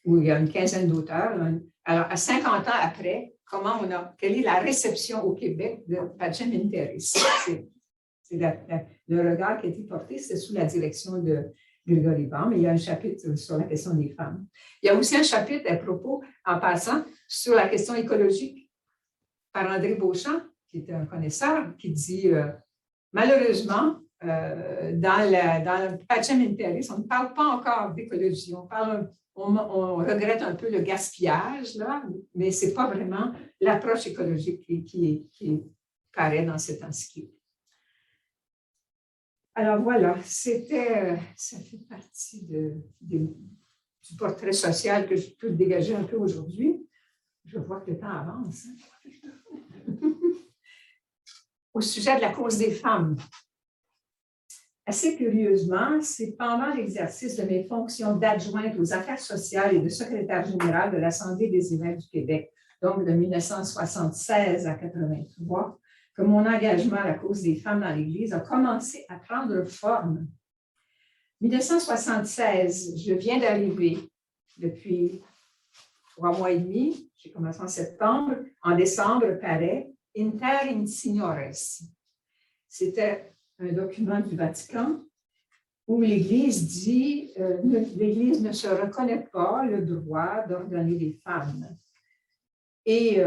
où il y a une quinzaine d'auteurs. Alors, à 50 ans après, quelle est la réception au Québec de Pacem in Terris? Le regard qui a été porté, c'est sous la direction de Grégory Baum, mais il y a un chapitre sur la question des femmes. Il y a aussi un chapitre à propos, en passant, sur la question écologique par André Beauchamp, qui est un connaisseur, qui dit malheureusement, dans le Pacem in Terris, on ne parle pas encore d'écologie. On regrette un peu le gaspillage, là, mais ce n'est pas vraiment l'approche écologique qui paraît dans cet encyclique. Alors voilà, ça fait partie du portrait social que je peux dégager un peu aujourd'hui. Je vois que le temps avance. Au sujet de la cause des femmes. Assez curieusement, c'est pendant l'exercice de mes fonctions d'adjointe aux affaires sociales et de secrétaire général de l'Assemblée des évêques du Québec, donc de 1976 à 1983, que mon engagement à la cause des femmes dans l'Église a commencé à prendre forme. 1976, je viens d'arriver depuis 3 mois et demi, j'ai commencé en septembre, en décembre paraît Inter in Signores. C'était un document du Vatican où l'Église dit l'Église ne se reconnaît pas le droit d'ordonner les femmes. Et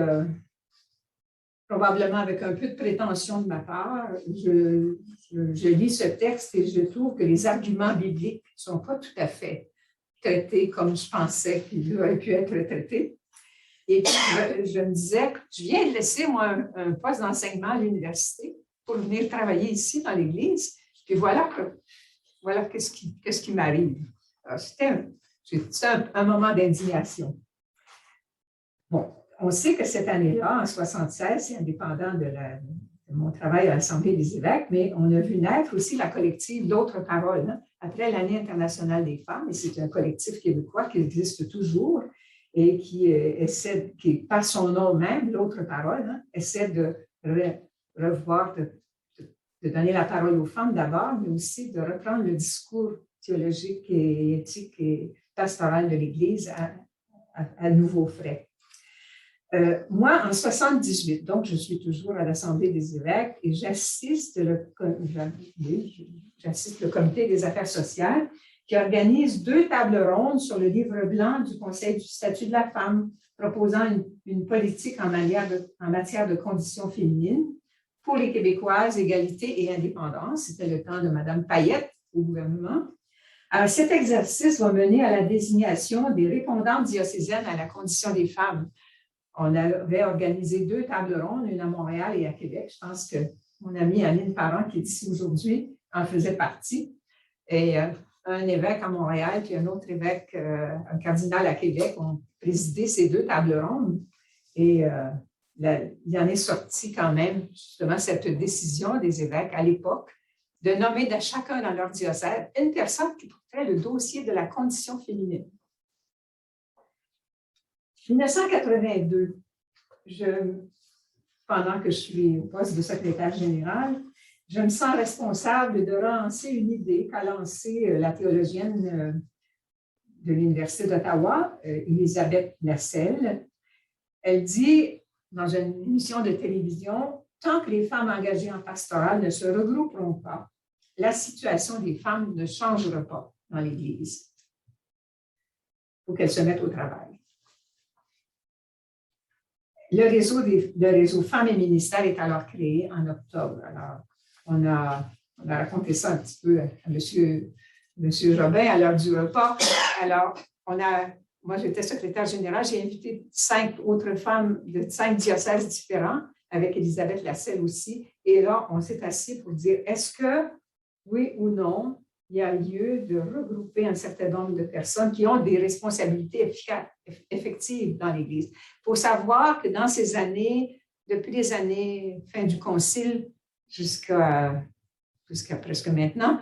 probablement avec un peu de prétention de ma part, je lis ce texte et je trouve que les arguments bibliques ne sont pas tout à fait traités comme je pensais qu'ils auraient pu être traités. Et puis, je me disais, je viens de laisser, moi, un poste d'enseignement à l'université pour venir travailler ici dans l'Église. Puis voilà qu'est-ce qui m'arrive. C'était un moment d'indignation. Bon, on sait que cette année-là, en 1976, c'est indépendant de mon travail à l'Assemblée des évêques, mais on a vu naître aussi la collective L'Autre Parole, hein, après l'Année internationale des femmes, et c'est un collectif québécois qui existe toujours et qui par son nom même, L'Autre Parole, hein, essaie de revoir, de donner la parole aux femmes d'abord, mais aussi de reprendre le discours théologique et éthique et pastoral de l'Église à nouveau frais. Moi, en 1978, donc je suis toujours à l'Assemblée des évêques et j'assiste le comité des affaires sociales qui organise 2 tables rondes sur le livre blanc du Conseil du statut de la femme, proposant une politique en matière de conditions féminines pour les Québécoises, égalité et indépendance. C'était le temps de Mme Payette au gouvernement. Alors, cet exercice va mener à la désignation des répondantes diocésaines à la condition des femmes. On avait organisé 2 tables rondes, une à Montréal et à Québec. Je pense que mon amie Aline Parent, qui est ici aujourd'hui, en faisait partie. Et un évêque à Montréal, puis un autre évêque, un cardinal à Québec, ont présidé ces 2 tables rondes. Et il y en est sorti quand même, justement, cette décision des évêques à l'époque de nommer de chacun dans leur diocèse une personne qui porterait le dossier de la condition féminine. 1982, pendant que je suis au poste de secrétaire général, je me sens responsable de relancer une idée qu'a lancée la théologienne de l'Université d'Ottawa, Elisabeth Lasselle. Elle dit, dans une émission de télévision, « Tant que les femmes engagées en pastoral ne se regrouperont pas, la situation des femmes ne changera pas dans l'Église. Il faut qu'elles se mettent au travail. » Le réseau Femmes et Ministères est alors créé en octobre. Alors, on a raconté ça un petit peu à M. Robin à l'heure du repas. Alors, moi, j'étais secrétaire générale, j'ai invité 5 autres femmes de 5 diocèses différents, avec Elisabeth Lasselle aussi. Et là, on s'est assis pour dire, est-ce que, oui ou non, il y a lieu de regrouper un certain nombre de personnes qui ont des responsabilités effectives dans l'Église. Il faut savoir que dans ces années, depuis les années fin du Concile jusqu'à presque maintenant,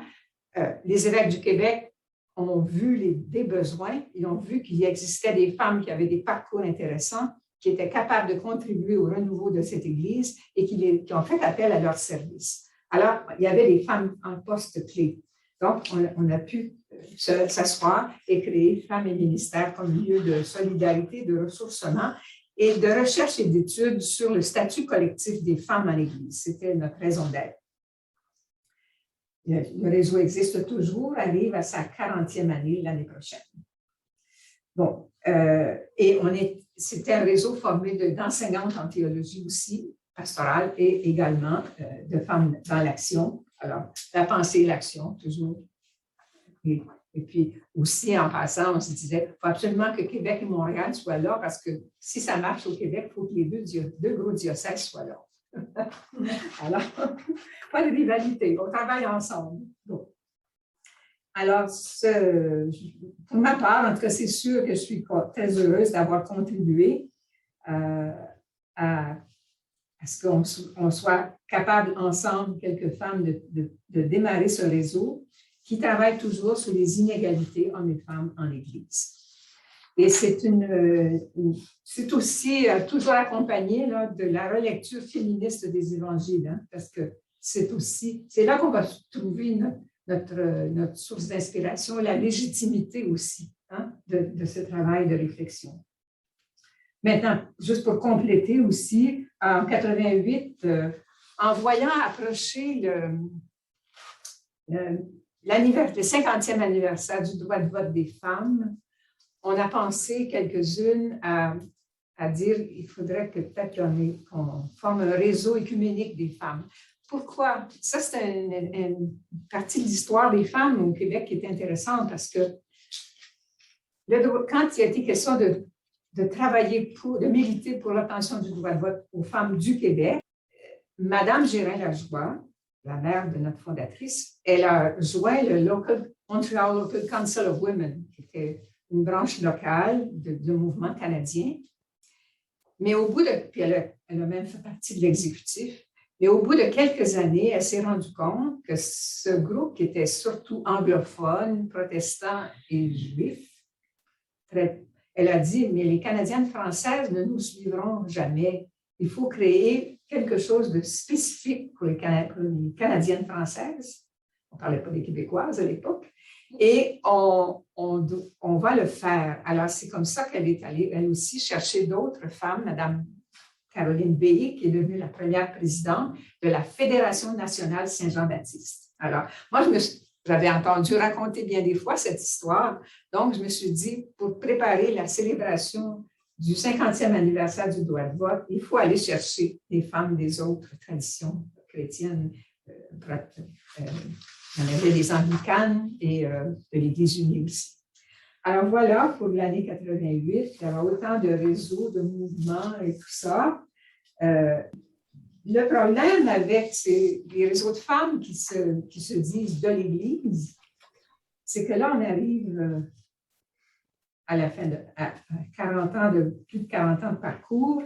les évêques du Québec ont vu des besoins, ils ont vu qu'il existait des femmes qui avaient des parcours intéressants, qui étaient capables de contribuer au renouveau de cette Église et qui ont fait appel à leur service. Alors, il y avait des femmes en poste clé. Donc, on a pu s'asseoir et créer Femmes et Ministères comme lieu de solidarité, de ressourcement et de recherche et d'études sur le statut collectif des femmes dans l'Église. C'était notre raison d'être. le réseau existe toujours, arrive à sa 40e année l'année prochaine. Bon, et c'était un réseau formé d'enseignantes en théologie aussi, pastorale, et également de femmes dans l'action. Alors, la pensée et l'action, toujours. Et puis aussi, en passant, on se disait, il faut absolument que Québec et Montréal soient là, parce que si ça marche au Québec, il faut que les deux gros diocèses soient là. Alors, pas de rivalité, on travaille ensemble. Bon. Alors, pour ma part, en tout cas, c'est sûr que je suis très heureuse d'avoir contribué à ce qu'on soit capable ensemble, quelques femmes, de démarrer ce réseau qui travaille toujours sur les inégalités hommes et femmes en Église. Et c'est aussi toujours accompagné là, de la relecture féministe des évangiles, hein, parce que c'est là qu'on va trouver notre source d'inspiration, la légitimité aussi hein, de ce travail de réflexion. Maintenant, juste pour compléter aussi, en 88, en voyant approcher le 50e anniversaire du droit de vote des femmes, on a pensé quelques-unes à dire qu'il faudrait que peut-être qu'on forme un réseau écuménique des femmes. Pourquoi? Ça, c'est une partie de l'histoire des femmes au Québec qui est intéressante parce que quand il a été question de travailler de militer pour l'obtention du droit de vote aux femmes du Québec, Madame Gérin-Lajoie, la mère de notre fondatrice, elle a joint le Montreal Local Council of Women, qui était une branche locale du mouvement canadien. Mais puis elle a même fait partie de l'exécutif. Mais au bout de quelques années, elle s'est rendue compte que ce groupe, qui était surtout anglophone, protestant et juif, elle a dit, mais les Canadiennes françaises ne nous suivront jamais. Il faut créer quelque chose de spécifique pour les Canadiennes françaises. On ne parlait pas des Québécoises à l'époque. Et on va le faire. Alors, c'est comme ça qu'elle est allée, elle aussi, chercher d'autres femmes, Madame Caroline Béhy, qui est devenue la première présidente de la Fédération nationale Saint-Jean-Baptiste. Alors, moi, j'avais entendu raconter bien des fois cette histoire, donc je me suis dit, pour préparer la célébration du 50e anniversaire du droit de vote, il faut aller chercher des femmes des autres traditions chrétiennes. Il y en avait des anglicanes et de l'Église unie aussi. Alors voilà, pour l'année 88, il y avait autant de réseaux, de mouvements et tout ça. Le problème avec les réseaux de femmes qui se disent de l'Église, c'est que là, on arrive à la fin à 40 ans plus de 40 ans de parcours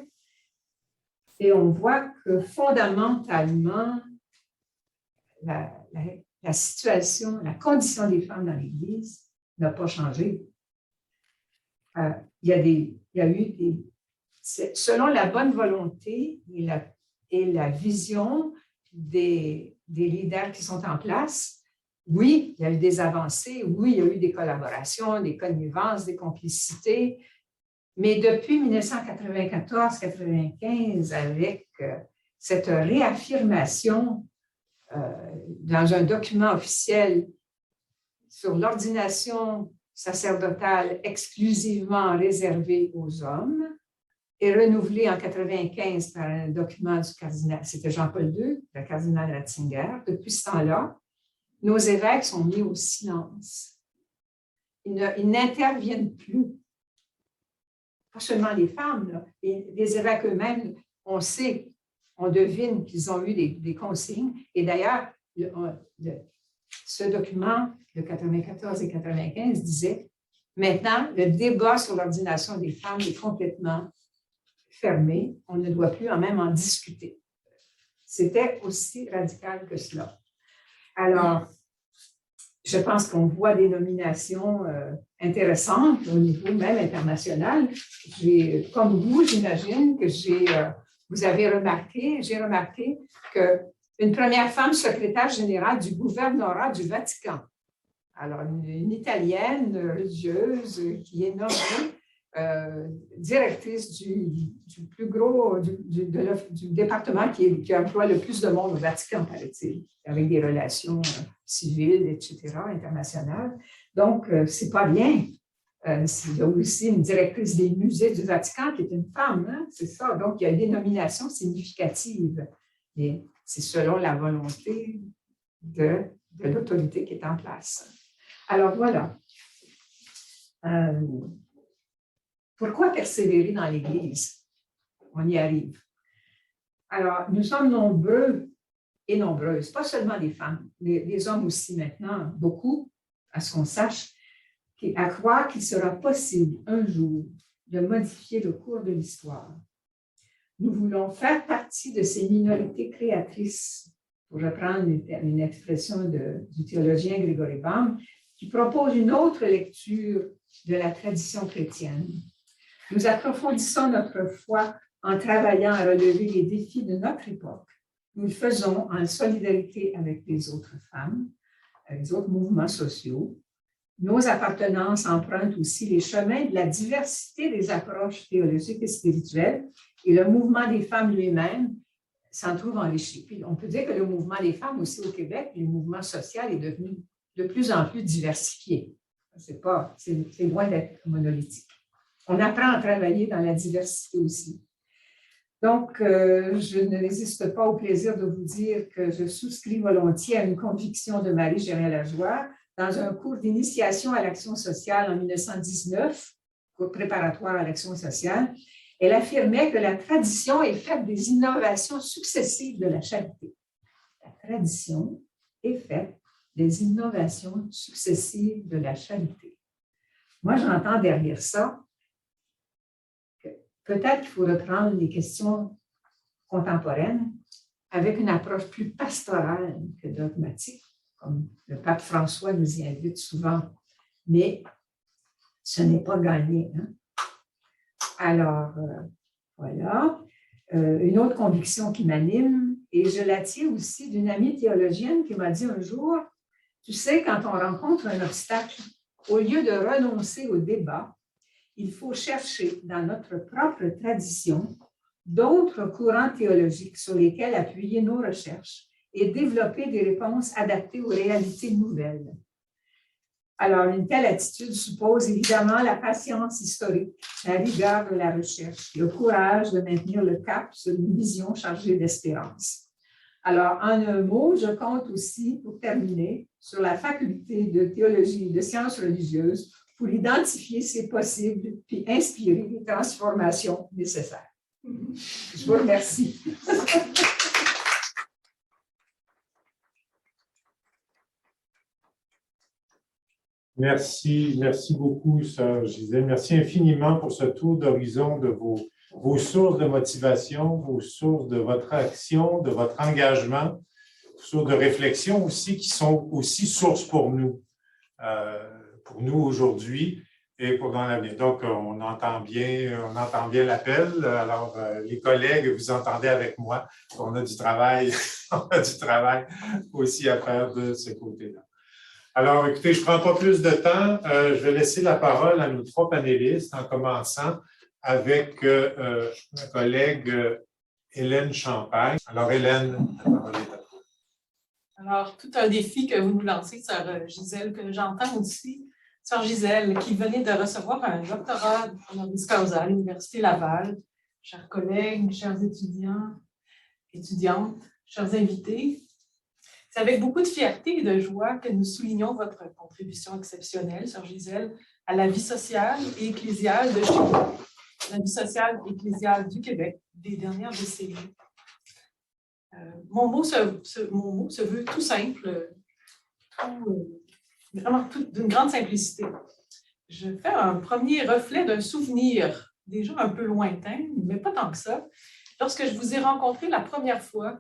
et on voit que fondamentalement, la situation, la condition des femmes dans l'Église n'a pas changé. Il y a eu selon la bonne volonté et la vision des leaders qui sont en place, oui, il y a eu des avancées, oui, il y a eu des collaborations, des connivences, des complicités, mais depuis 1994-95, avec cette réaffirmation dans un document officiel sur l'ordination sacerdotale exclusivement réservée aux hommes, et renouvelée en 1995 par un document du cardinal, c'était Jean-Paul II, le cardinal Ratzinger. Depuis ce temps-là, nos évêques sont mis au silence. Ils n'interviennent plus. Pas seulement les femmes, là. Les évêques eux-mêmes, on sait, on devine qu'ils ont eu des consignes. Et d'ailleurs, ce document de 1994 et 1995 disait « Maintenant, le débat sur l'ordination des femmes est complètement fermé. On ne doit plus même en discuter. » C'était aussi radical que cela. Alors, je pense qu'on voit des nominations intéressantes au niveau même international. Comme vous, j'imagine que vous avez remarqué, j'ai remarqué qu'une première femme secrétaire générale du gouvernorat du Vatican, alors une Italienne religieuse qui est nommée directrice du plus gros, du département qui emploie le plus de monde au Vatican, paraît-il, avec des relations civiles, etc., internationales. Donc, c'est pas rien. Il y a aussi une directrice des musées du Vatican qui est une femme, hein? C'est ça. Donc, il y a des nominations significatives. Et c'est selon la volonté de l'autorité qui est en place. Alors, voilà. Pourquoi persévérer dans l'Église? On y arrive. Alors, nous sommes nombreux et nombreuses, pas seulement des femmes, des hommes aussi maintenant, beaucoup, à ce qu'on sache, à croire qu'il sera possible un jour de modifier le cours de l'histoire. Nous voulons faire partie de ces minorités créatrices, pour reprendre une expression du théologien Gregory Baum, qui propose une autre lecture de la tradition chrétienne. Nous approfondissons notre foi en travaillant à relever les défis de notre époque. Nous le faisons en solidarité avec les autres femmes, avec les autres mouvements sociaux. Nos appartenances empruntent aussi les chemins de la diversité des approches théologiques et spirituelles, et le mouvement des femmes lui-même s'en trouve enrichi. Puis on peut dire que le mouvement des femmes aussi au Québec, le mouvement social est devenu de plus en plus diversifié. C'est loin d'être monolithique. On apprend à travailler dans la diversité aussi. Donc, je ne résiste pas au plaisir de vous dire que je souscris volontiers à une conviction de Marie-Gérin Lajoie dans un cours d'initiation à l'action sociale en 1919, cours préparatoire à l'action sociale. Elle affirmait que la tradition est faite des innovations successives de la charité. La tradition est faite des innovations successives de la charité. Moi, j'entends derrière ça que peut-être qu'il faut reprendre les questions contemporaines avec une approche plus pastorale que dogmatique, comme le pape François nous y invite souvent. Mais ce n'est pas gagné. Hein? Alors, voilà. Une autre conviction qui m'anime, et je la tiens aussi d'une amie théologienne qui m'a dit un jour, tu sais, quand on rencontre un obstacle, au lieu de renoncer au débat, il faut chercher dans notre propre tradition d'autres courants théologiques sur lesquels appuyer nos recherches et développer des réponses adaptées aux réalités nouvelles. Alors, une telle attitude suppose évidemment la patience historique, la rigueur de la recherche, le courage de maintenir le cap sur une vision chargée d'espérance. Alors, en un mot, je compte aussi, pour terminer, sur la faculté de théologie et de sciences religieuses pour identifier ces possibles puis inspirer les transformations nécessaires. Je vous remercie. Merci beaucoup, Sœur Gisèle. Merci infiniment pour ce tour d'horizon de vos sources de motivation, vos sources de votre action, de votre engagement, sources de réflexion aussi, qui sont aussi sources pour nous aujourd'hui et pour dans l'avenir. Donc, on entend bien l'appel. Alors, les collègues, vous entendez avec moi, on a du travail, aussi à faire de ce côté-là. Alors, écoutez, je ne prends pas plus de temps. Je vais laisser la parole à nos trois panélistes, en commençant avec ma collègue Hélène Champagne. Alors, Hélène, la parole est à toi. Alors, tout un défi que vous nous lancez, Sœur Gisèle, que j'entends aussi. Sœur Gisèle, qui venait de recevoir un doctorat honoris causa à l'Université Laval. Chers collègues, chers étudiants, étudiantes, chers invités, c'est avec beaucoup de fierté et de joie que nous soulignons votre contribution exceptionnelle, Sœur Gisèle, à la vie sociale et ecclésiale de chez nous, la vie sociale et ecclésiale du Québec des dernières décennies. Mon mot se veut tout simple, vraiment d'une grande simplicité. Je fais un premier reflet d'un souvenir déjà un peu lointain, mais pas tant que ça. Lorsque je vous ai rencontré la première fois,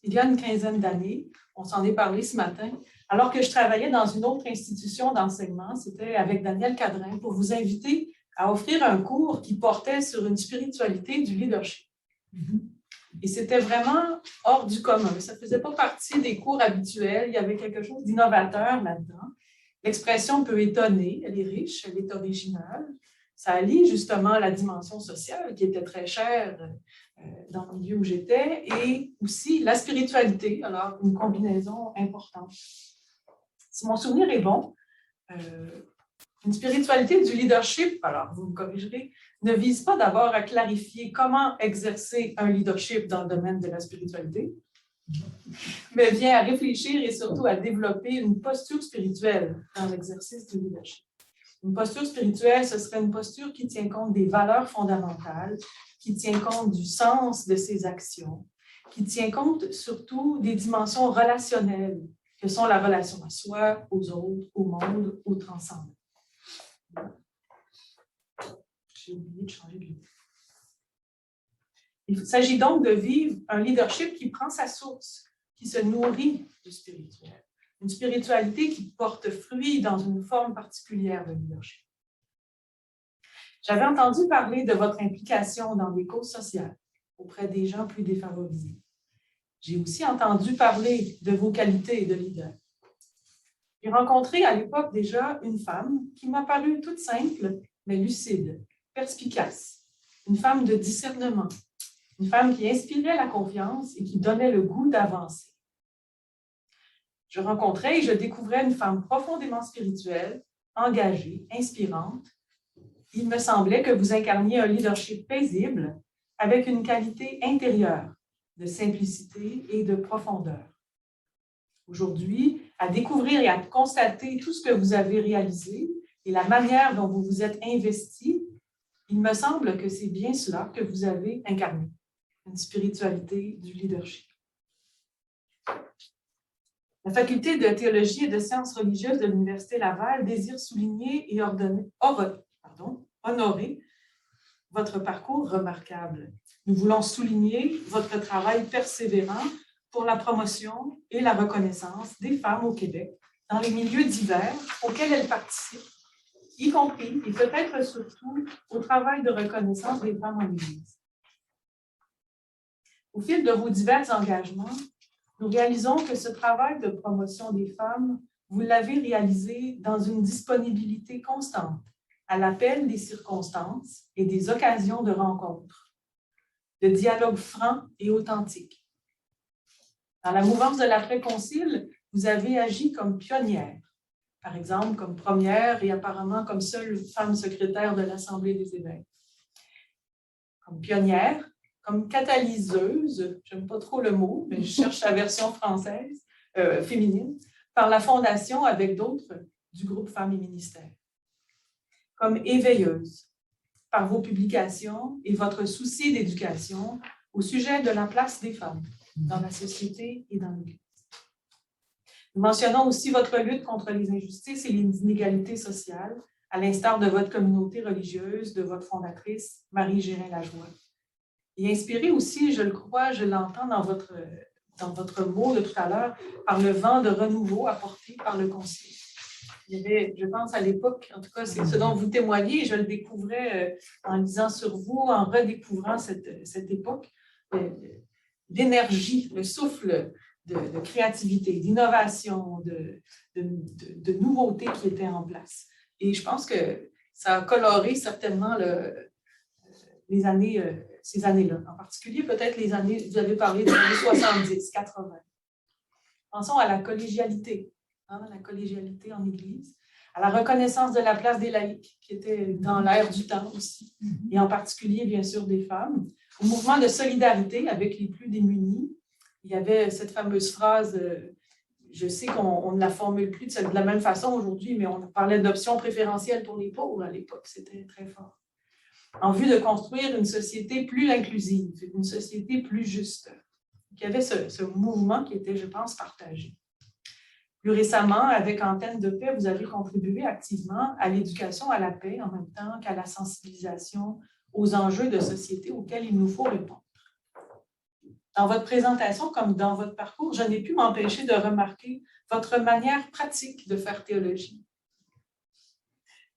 il y a une quinzaine d'années, on s'en est parlé ce matin, alors que je travaillais dans une autre institution d'enseignement, c'était avec Daniel Cadrin, pour vous inviter à offrir un cours qui portait sur une spiritualité du leadership. Et c'était vraiment hors du commun. Ça ne faisait pas partie des cours habituels. Il y avait quelque chose d'innovateur là-dedans. L'expression peut étonner. Elle est riche, elle est originale. Ça allie justement la dimension sociale qui était très chère dans le milieu où j'étais et aussi la spiritualité, alors une combinaison importante. Si mon souvenir est bon, une spiritualité du leadership, alors vous me corrigerez, ne vise pas d'abord à clarifier comment exercer un leadership dans le domaine de la spiritualité, mais vient à réfléchir et surtout à développer une posture spirituelle dans l'exercice du leadership. Une posture spirituelle, ce serait une posture qui tient compte des valeurs fondamentales, qui tient compte du sens de ses actions, qui tient compte surtout des dimensions relationnelles, que sont la relation à soi, aux autres, au monde, au transcendant. J'ai oublié de changer de lieu. Il s'agit donc de vivre un leadership qui prend sa source, qui se nourrit du spirituel. Une spiritualité qui porte fruit dans une forme particulière de leadership. J'avais entendu parler de votre implication dans des causes sociales auprès des gens plus défavorisés. J'ai aussi entendu parler de vos qualités de leader. J'ai rencontré à l'époque déjà une femme qui m'a paru toute simple, mais lucide, perspicace, une femme de discernement, une femme qui inspirait la confiance et qui donnait le goût d'avancer. Je rencontrais et je découvrais une femme profondément spirituelle, engagée, inspirante. Il me semblait que vous incarniez un leadership paisible avec une qualité intérieure de simplicité et de profondeur. Aujourd'hui, à découvrir et à constater tout ce que vous avez réalisé et la manière dont vous vous êtes investi, il me semble que c'est bien cela que vous avez incarné, une spiritualité du leadership. La faculté de théologie et de sciences religieuses de l'Université Laval désire souligner et honorer votre parcours remarquable. Nous voulons souligner votre travail persévérant pour la promotion et la reconnaissance des femmes au Québec dans les milieux divers auxquels elles participent, y compris et peut-être surtout au travail de reconnaissance des femmes en Église. Au fil de vos divers engagements, nous réalisons que ce travail de promotion des femmes, vous l'avez réalisé dans une disponibilité constante à l'appel des circonstances et des occasions de rencontres, de dialogue franc et authentique. Dans la mouvance de l'après-concile, vous avez agi comme pionnière, par exemple comme première et apparemment comme seule femme secrétaire de l'Assemblée des évêques. Comme pionnière, comme catalyseuse, je n'aime pas trop le mot, mais je cherche la version française, féminine, par la Fondation avec d'autres du groupe Femmes et Ministères. Comme éveilleuse, par vos publications et votre souci d'éducation au sujet de la place des femmes dans la société et dans l'Église. Nous mentionnons aussi votre lutte contre les injustices et les inégalités sociales, à l'instar de votre communauté religieuse, de votre fondatrice, Marie Gérin-Lajoie. Et inspiré aussi, je le crois, je l'entends dans votre mot de tout à l'heure, par le vent de renouveau apporté par le Concile. Il y avait, je pense à l'époque, en tout cas, c'est ce dont vous témoignez, et je le découvrais en lisant sur vous, en redécouvrant cette époque, l'énergie, le souffle de créativité, d'innovation, de nouveauté qui était en place. Et je pense que ça a coloré certainement les années, ces années-là. En particulier, peut-être les années, vous avez parlé des années 70, 80. Pensons à la collégialité. La collégialité en Église, à la reconnaissance de la place des laïcs, qui était dans l'ère du temps aussi, et en particulier, bien sûr, des femmes, au mouvement de solidarité avec les plus démunis. Il y avait cette fameuse phrase, je sais qu'on ne la formule plus de la même façon aujourd'hui, mais on parlait d'options préférentielles pour les pauvres à l'époque, c'était très fort. En vue de construire une société plus inclusive, une société plus juste. Il y avait ce mouvement qui était, je pense, partagé. Plus récemment, avec Antenne de paix, vous avez contribué activement à l'éducation à la paix en même temps qu'à la sensibilisation aux enjeux de société auxquels il nous faut répondre. Dans votre présentation, comme dans votre parcours, je n'ai pu m'empêcher de remarquer votre manière pratique de faire théologie.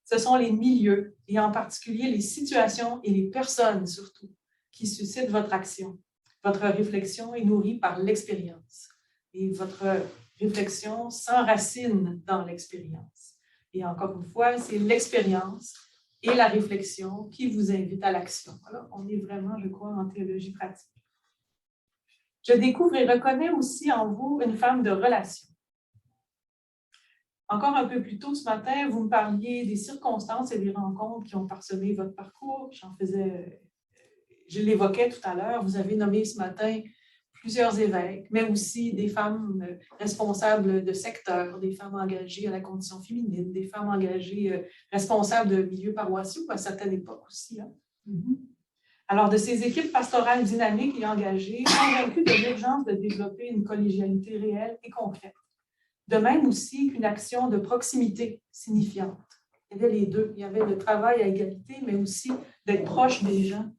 Ce sont les milieux, et en particulier les situations et les personnes surtout, qui suscitent votre action. Votre réflexion est nourrie par l'expérience. Et votre réflexion s'enracine dans l'expérience. Et encore une fois, c'est l'expérience et la réflexion qui vous invite à l'action. Alors, on est vraiment, je crois, en théologie pratique. Je découvre et reconnais aussi en vous une femme de relation. Encore un peu plus tôt ce matin, vous me parliez des circonstances et des rencontres qui ont parsemé votre parcours. Je l'évoquais tout à l'heure, vous avez nommé ce matin plusieurs évêques, mais aussi des femmes responsables de secteurs, des femmes engagées à la condition féminine, des femmes engagées responsables de milieux paroissiaux à certaines époques aussi. Hein. Alors, de ces équipes pastorales dynamiques et engagées, convaincues de l'urgence de développer une collégialité réelle et concrète. De même aussi qu'une action de proximité signifiante. Il y avait les deux. Il y avait le travail à égalité, mais aussi d'être proche des gens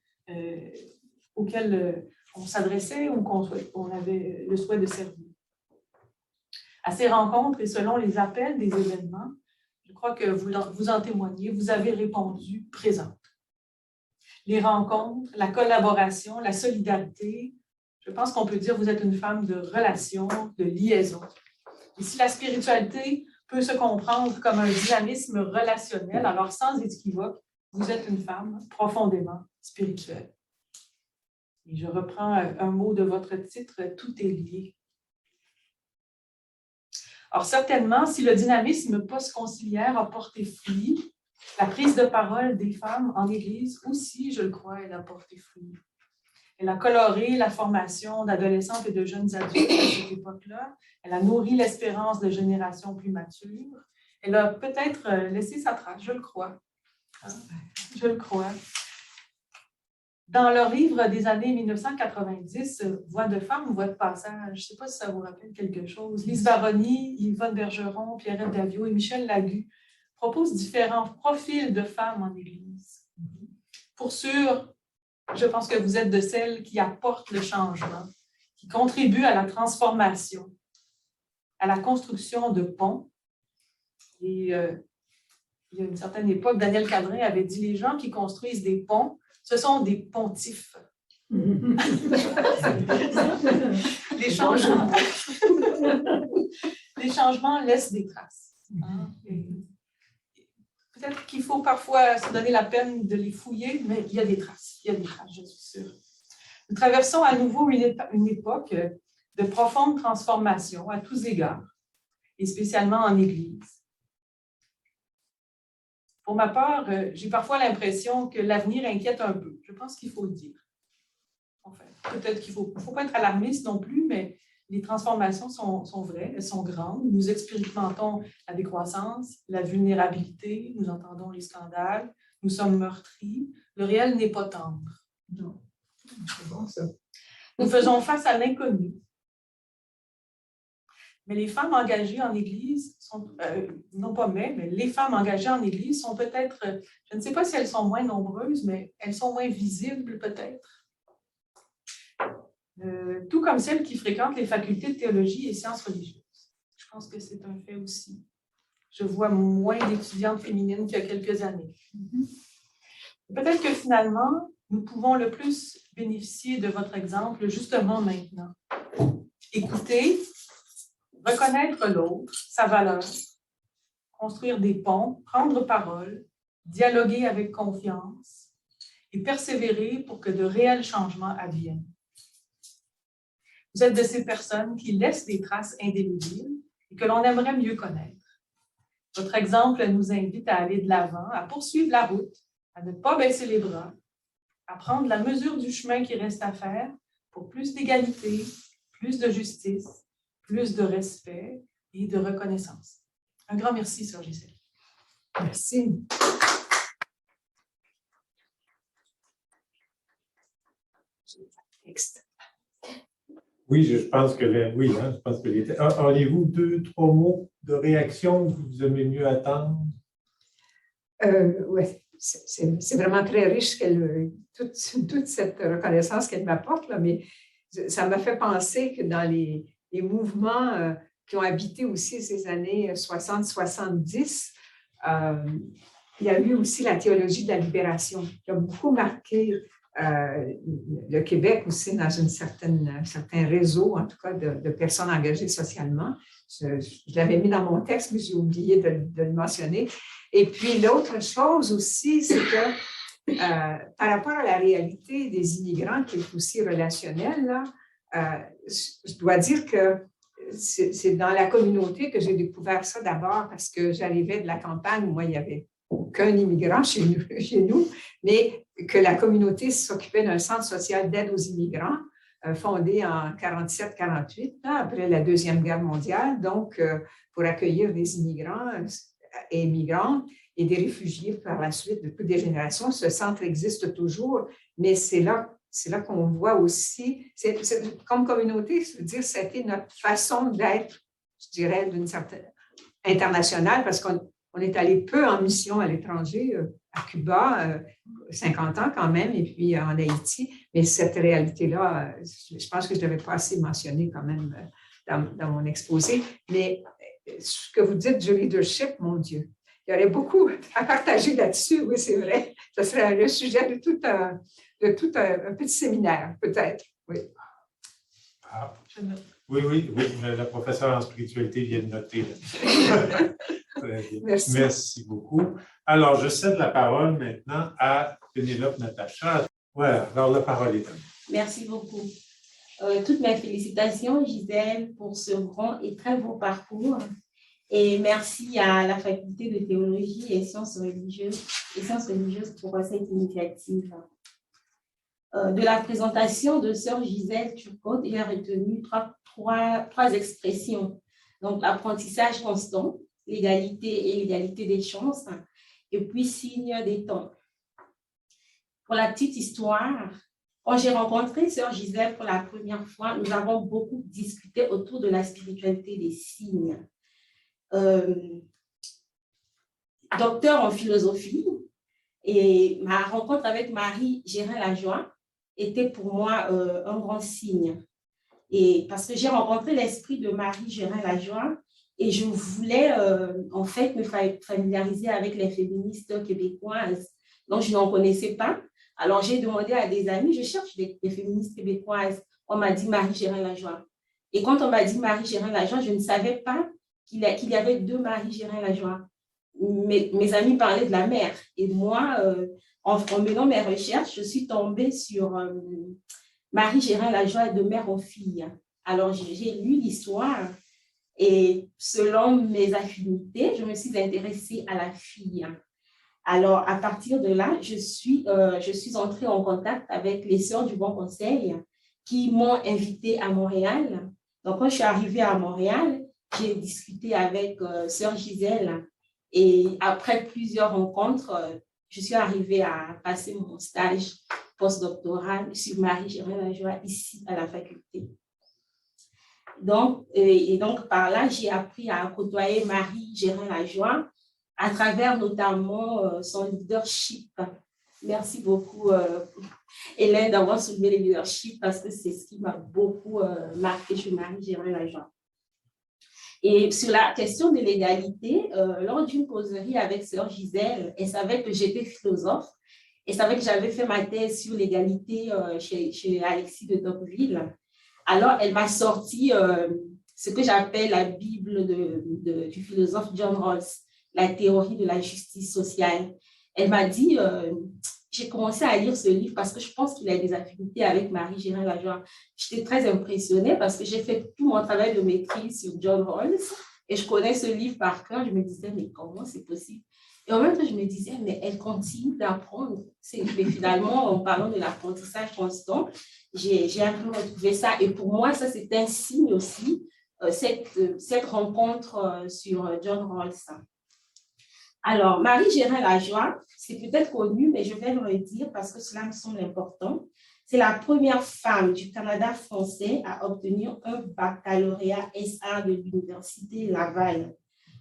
auxquels on s'adressait ou qu'on avait le souhait de servir. À ces rencontres et selon les appels des événements, je crois que vous en témoignez, vous avez répondu présente. Les rencontres, la collaboration, la solidarité, je pense qu'on peut dire que vous êtes une femme de relation, de liaison. Et si la spiritualité peut se comprendre comme un dynamisme relationnel, alors sans équivoque, vous êtes une femme profondément spirituelle. Et je reprends un mot de votre titre, « Tout est lié ». Alors certainement, si le dynamisme post-conciliaire a porté fruit, la prise de parole des femmes en Église aussi, je le crois, elle a porté fruit. Elle a coloré la formation d'adolescentes et de jeunes adultes à cette époque-là. Elle a nourri l'espérance de générations plus matures. Elle a peut-être laissé sa trace, je le crois. Je le crois. Dans leur livre des années 1990, Voix de femme, Voix de passage, je ne sais pas si ça vous rappelle quelque chose, Lise Baroni, Yvonne Bergeron, Pierrette Daviau et Michel Lagu proposent différents profils de femmes en Église. Pour sûr, je pense que vous êtes de celles qui apportent le changement, qui contribuent à la transformation, à la construction de ponts. Et il y a une certaine époque, Daniel Cadrin avait dit « Les gens qui construisent des ponts, ce sont des pontifs. » Les changements laissent des traces. Hein? Peut-être qu'il faut parfois se donner la peine de les fouiller, mais il y a des traces. Il y a des traces, je suis sûre. Nous traversons à nouveau une époque de profonde transformation à tous égards, et spécialement en Église. Pour ma part, j'ai parfois l'impression que l'avenir inquiète un peu. Je pense qu'il faut le dire. Enfin, peut-être qu'il ne faut pas être alarmiste non plus, mais les transformations sont vraies, elles sont grandes. Nous expérimentons la décroissance, la vulnérabilité, nous entendons les scandales, nous sommes meurtris. Le réel n'est pas tendre. Non, c'est bon ça. Nous faisons face à l'inconnu. Mais les femmes engagées en Église sont, mais les femmes engagées en Église sont peut-être, je ne sais pas si elles sont moins nombreuses, mais elles sont moins visibles peut-être. Tout comme celles qui fréquentent les facultés de théologie et sciences religieuses. Je pense que c'est un fait aussi. Je vois moins d'étudiantes féminines qu'il y a quelques années. Peut-être que finalement, nous pouvons le plus bénéficier de votre exemple justement maintenant. Écoutez, reconnaître l'autre, sa valeur, construire des ponts, prendre parole, dialoguer avec confiance et persévérer pour que de réels changements adviennent. Vous êtes de ces personnes qui laissent des traces indélébiles et que l'on aimerait mieux connaître. Votre exemple nous invite à aller de l'avant, à poursuivre la route, à ne pas baisser les bras, à prendre la mesure du chemin qui reste à faire pour plus d'égalité, plus de justice, plus de respect et de reconnaissance. Un grand merci, Sœur Gisèle. Merci. Texte. Oui, je pense que je pense que auriez-vous 2-3 mots de réaction que vous aimez mieux attendre? Oui, c'est vraiment très riche toute cette reconnaissance qu'elle m'apporte, là, mais ça m'a fait penser que dans les mouvements qui ont habité aussi ces années 60-70, il y a eu aussi la théologie de la libération qui a beaucoup marqué le Québec aussi dans un certain réseau, en tout cas, de personnes engagées socialement. je l'avais mis dans mon texte, mais j'ai oublié de le mentionner. Et puis, l'autre chose aussi, c'est que par rapport à la réalité des immigrants, qui est aussi relationnelle, là, je dois dire que c'est dans la communauté que j'ai découvert ça d'abord parce que j'arrivais de la campagne où moi, il n'y avait aucun immigrant chez nous, mais que la communauté s'occupait d'un centre social d'aide aux immigrants fondé en 47-48, après la Deuxième Guerre mondiale, donc pour accueillir des immigrants et immigrantes et des réfugiés par la suite de toutes les générations. Ce centre existe toujours, mais c'est là qu'on voit aussi, comme communauté, je veux dire, c'était notre façon d'être, je dirais, d'une certaine internationale, parce qu'on est allé peu en mission à l'étranger, à Cuba, 50 ans quand même, et puis en Haïti, mais cette réalité-là, je pense que je ne l'avais pas assez mentionné quand même dans mon exposé, mais ce que vous dites du leadership, mon Dieu, il y aurait beaucoup à partager là-dessus, oui, c'est vrai. Ce serait le sujet de tout un petit séminaire, peut-être. Oui. Ah. Oui, la professeure en spiritualité vient de noter. Très bien. Merci beaucoup. Alors, je cède la parole maintenant à Pénélope Natacha. Voilà, alors la parole est à vous. Merci beaucoup. Toutes mes félicitations, Gisèle, pour ce grand et très beau parcours. Et merci à la faculté de théologie et sciences religieuses pour cette initiative. De la présentation de sœur Gisèle Turcotte, il a retenu trois expressions. Donc, l'apprentissage constant, l'égalité et l'égalité des chances, et puis signe des temps. Pour la petite histoire, quand j'ai rencontré sœur Gisèle pour la première fois, nous avons beaucoup discuté autour de la spiritualité des signes. Docteur en philosophie, et ma rencontre avec Marie Gérin-Lajoie était pour moi un grand signe. Et parce que j'ai rencontré l'esprit de Marie Gérin-Lajoie et je voulais en fait me familiariser avec les féministes québécoises dont je n'en connaissais pas. Alors j'ai demandé à des amis, je cherche des féministes québécoises. On m'a dit Marie Gérin-Lajoie. Et quand on m'a dit Marie Gérin-Lajoie, je ne savais pas qu'il y avait deux Marie Gérin-Lajoie. Mes amis parlaient de la mère. Et moi, en menant mes recherches, je suis tombée sur Marie Gérin-Lajoie de mère en fille. Alors, j'ai lu l'histoire et selon mes affinités, je me suis intéressée à la fille. Alors, à partir de là, je suis entrée en contact avec les Sœurs du Bon Conseil qui m'ont invitée à Montréal. Donc, quand je suis arrivée à Montréal, j'ai discuté avec Sœur Gisèle et après plusieurs rencontres, je suis arrivée à passer mon stage postdoctoral sur Marie Gérin-Lajoie ici à la faculté. Donc, par là, j'ai appris à côtoyer Marie Gérin-Lajoie à travers notamment son leadership. Merci beaucoup, Hélène, d'avoir soulevé le leadership parce que c'est ce qui m'a beaucoup marqué chez Marie Gérin-Lajoie. Et sur la question de l'égalité, lors d'une causerie avec sœur Gisèle, elle savait que j'étais philosophe, elle savait que j'avais fait ma thèse sur l'égalité chez Alexis de Tocqueville. Alors, elle m'a sorti ce que j'appelle la Bible du philosophe John Rawls, la théorie de la justice sociale. Elle m'a dit, j'ai commencé à lire ce livre parce que je pense qu'il a des affinités avec Marie Gérin-Lajoie. J'étais très impressionnée parce que j'ai fait tout mon travail de maîtrise sur John Rawls et je connais ce livre par cœur. Je me disais, mais comment c'est possible? Et en même temps, je me disais, mais elle continue d'apprendre. Mais finalement, en parlant de l'apprentissage constant, j'ai un peu retrouvé ça. Et pour moi, ça, c'est un signe aussi, cette rencontre sur John Rawls. Alors, Marie Gérin-Lajoie, c'est peut-être connu, mais je vais le redire parce que cela me semble important. C'est la première femme du Canada français à obtenir un baccalauréat SA de l'Université Laval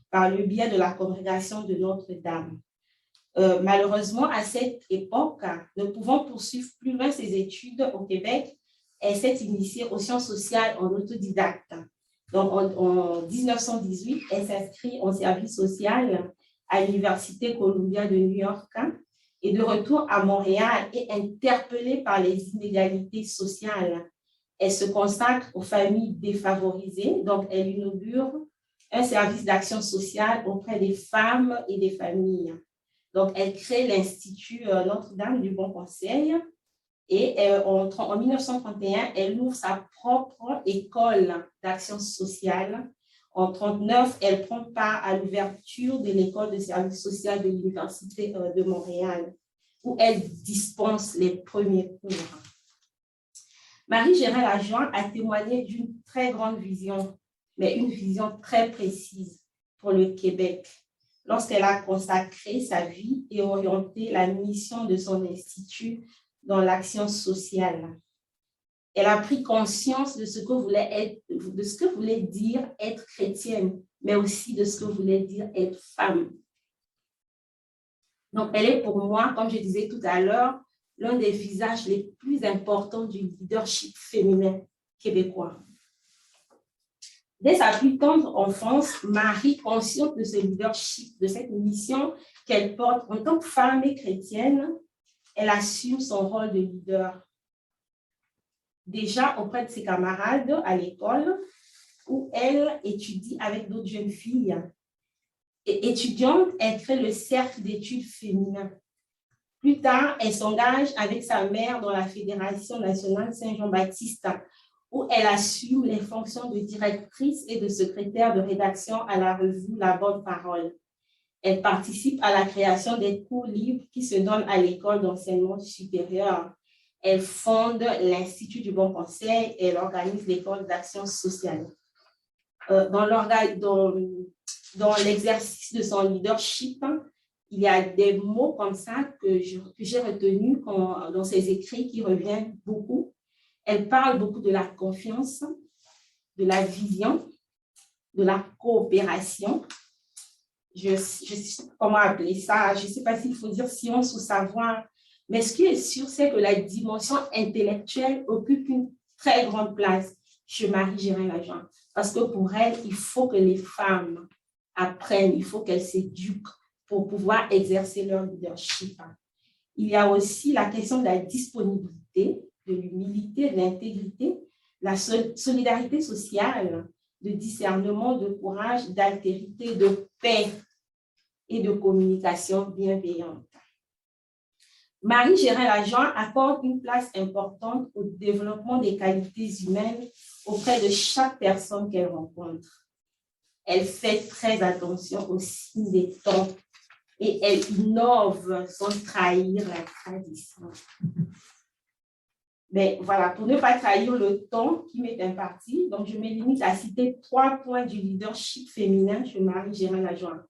par le biais de la congrégation de Notre-Dame. Malheureusement, à cette époque, ne pouvant poursuivre plus loin ses études au Québec, elle s'est initiée aux sciences sociales en autodidacte. Donc, en 1918, elle s'inscrit en service social à l'Université Columbia de New York et de retour à Montréal et interpellée par les inégalités sociales. Elle se consacre aux familles défavorisées, donc elle inaugure un service d'action sociale auprès des femmes et des familles. Donc, elle crée l'Institut Notre-Dame du Bon Conseil et en 1931, elle ouvre sa propre école d'action sociale. En 1939, elle prend part à l'ouverture de l'école de service social de l'Université de Montréal, où elle dispense les premiers cours. Marie-Gérald Lajoie a témoigné d'une très grande vision, mais une vision très précise pour le Québec, lorsqu'elle a consacré sa vie et orienté la mission de son institut dans l'action sociale. Elle a pris conscience de ce que voulait dire être chrétienne, mais aussi de ce que voulait dire être femme. Donc, elle est pour moi, comme je disais tout à l'heure, l'un des visages les plus importants du leadership féminin québécois. Dès sa plus tendre enfance, Marie, consciente de ce leadership, de cette mission qu'elle porte en tant que femme et chrétienne, elle assume son rôle de leader. Déjà auprès de ses camarades à l'école, où elle étudie avec d'autres jeunes filles. Et étudiante, elle crée le cercle d'études féminins. Plus tard, elle s'engage avec sa mère dans la Fédération nationale Saint-Jean-Baptiste, où elle assume les fonctions de directrice et de secrétaire de rédaction à la revue La Bonne Parole. Elle participe à la création des cours libres qui se donnent à l'école d'enseignement supérieur. Elle fonde l'Institut du Bon Conseil et elle organise l'école d'action sociale. Dans l'exercice de son leadership, il y a des mots comme ça que j'ai retenus dans ses écrits qui reviennent beaucoup. Elle parle beaucoup de la confiance, de la vision, de la coopération. Je ne sais pas comment appeler ça, je ne sais pas s'il faut dire science ou savoir, mais ce qui est sûr, c'est que la dimension intellectuelle occupe une très grande place chez Marie-Gérald Lajoie. Parce que pour elle, il faut que les femmes apprennent, il faut qu'elles s'éduquent pour pouvoir exercer leur leadership. Il y a aussi la question de la disponibilité, de l'humilité, de l'intégrité, la solidarité sociale, de discernement, de courage, d'altérité, de paix et de communication bienveillante. Marie-Gérald Lajoie accorde une place importante au développement des qualités humaines auprès de chaque personne qu'elle rencontre. Elle fait très attention aux signes des temps et elle innove sans trahir la tradition. Mais voilà, pour ne pas trahir le temps qui m'est imparti, donc je me limite à citer 3 points du leadership féminin chez Marie-Gérald Lajoie.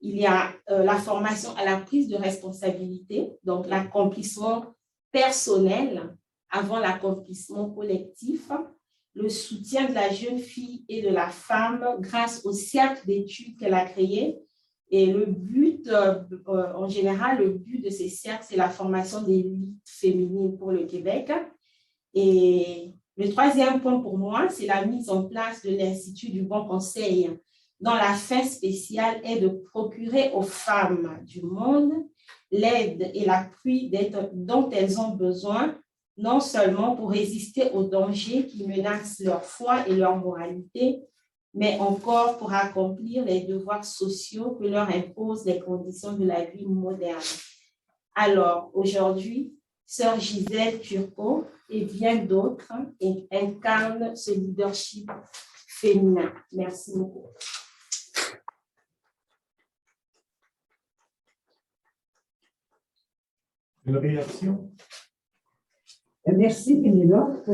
Il y a la formation à la prise de responsabilité, donc l'accomplissement personnel avant l'accomplissement collectif, le soutien de la jeune fille et de la femme grâce au cercle d'études qu'elle a créé. Et le but, en général, le but de ces cercles, c'est la formation d'élites féminines pour le Québec. Et le 3e point pour moi, c'est la mise en place de l'Institut du Bon Conseil, dont la fin spéciale est de procurer aux femmes du monde l'aide et l'appui dont elles ont besoin, non seulement pour résister aux dangers qui menacent leur foi et leur moralité, mais encore pour accomplir les devoirs sociaux que leur imposent les conditions de la vie moderne. Alors, aujourd'hui, Sœur Gisèle Turcot et bien d'autres incarnent ce leadership féminin. Merci beaucoup. Une réaction? Merci, Pénélope.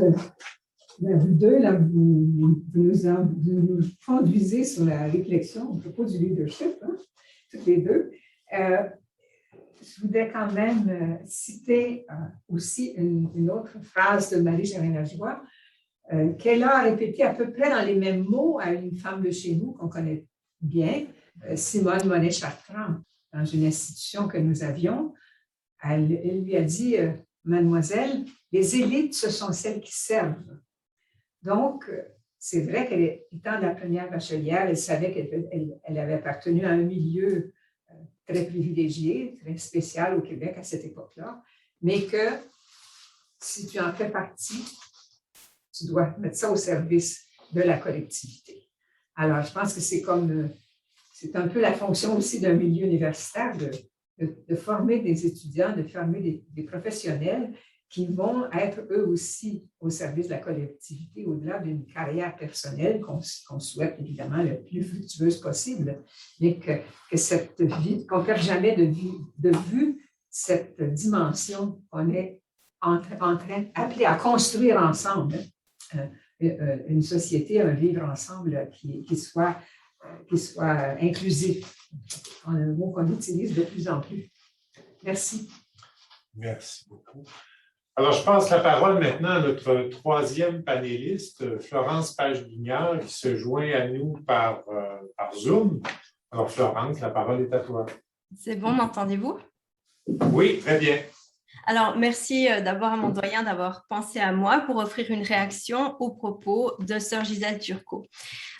Vous deux, là, vous nous conduisez sur la réflexion à propos du leadership, hein, toutes les deux. Je voudrais quand même citer aussi une autre phrase de Marie-Gérald Lajoie qu'elle a répétée à peu près dans les mêmes mots à une femme de chez nous qu'on connaît bien, Simone Monet-Chartrand, dans une institution que nous avions. Elle lui a dit, Mademoiselle, les élites, ce sont celles qui servent. Donc, c'est vrai qu'elle étant la première bachelière, elle savait qu'elle avait appartenu à un milieu très privilégié, très spécial au Québec à cette époque-là, mais que si tu en fais partie, tu dois mettre ça au service de la collectivité. Alors, je pense que c'est un peu la fonction aussi d'un milieu universitaire de former des étudiants, de former des professionnels qui vont être eux aussi au service de la collectivité au-delà d'une carrière personnelle qu'on souhaite évidemment le plus fructueuse possible, mais que cette vie, qu'on ne perd jamais de vue cette dimension qu'on est en train appelé à construire ensemble, une société, un vivre ensemble qui soit inclusif. C'est un mot qu'on utilise de plus en plus. Merci. Merci beaucoup. Alors, je passe la parole maintenant à notre troisième panéliste, Florence Page-Guignard, qui se joint à nous par Zoom. Alors, Florence, la parole est à toi. C'est bon, m'entendez-vous? Oui, très bien. Alors, merci d'abord à mon doyen d'avoir pensé à moi pour offrir une réaction aux propos de sœur Gisèle Turcot.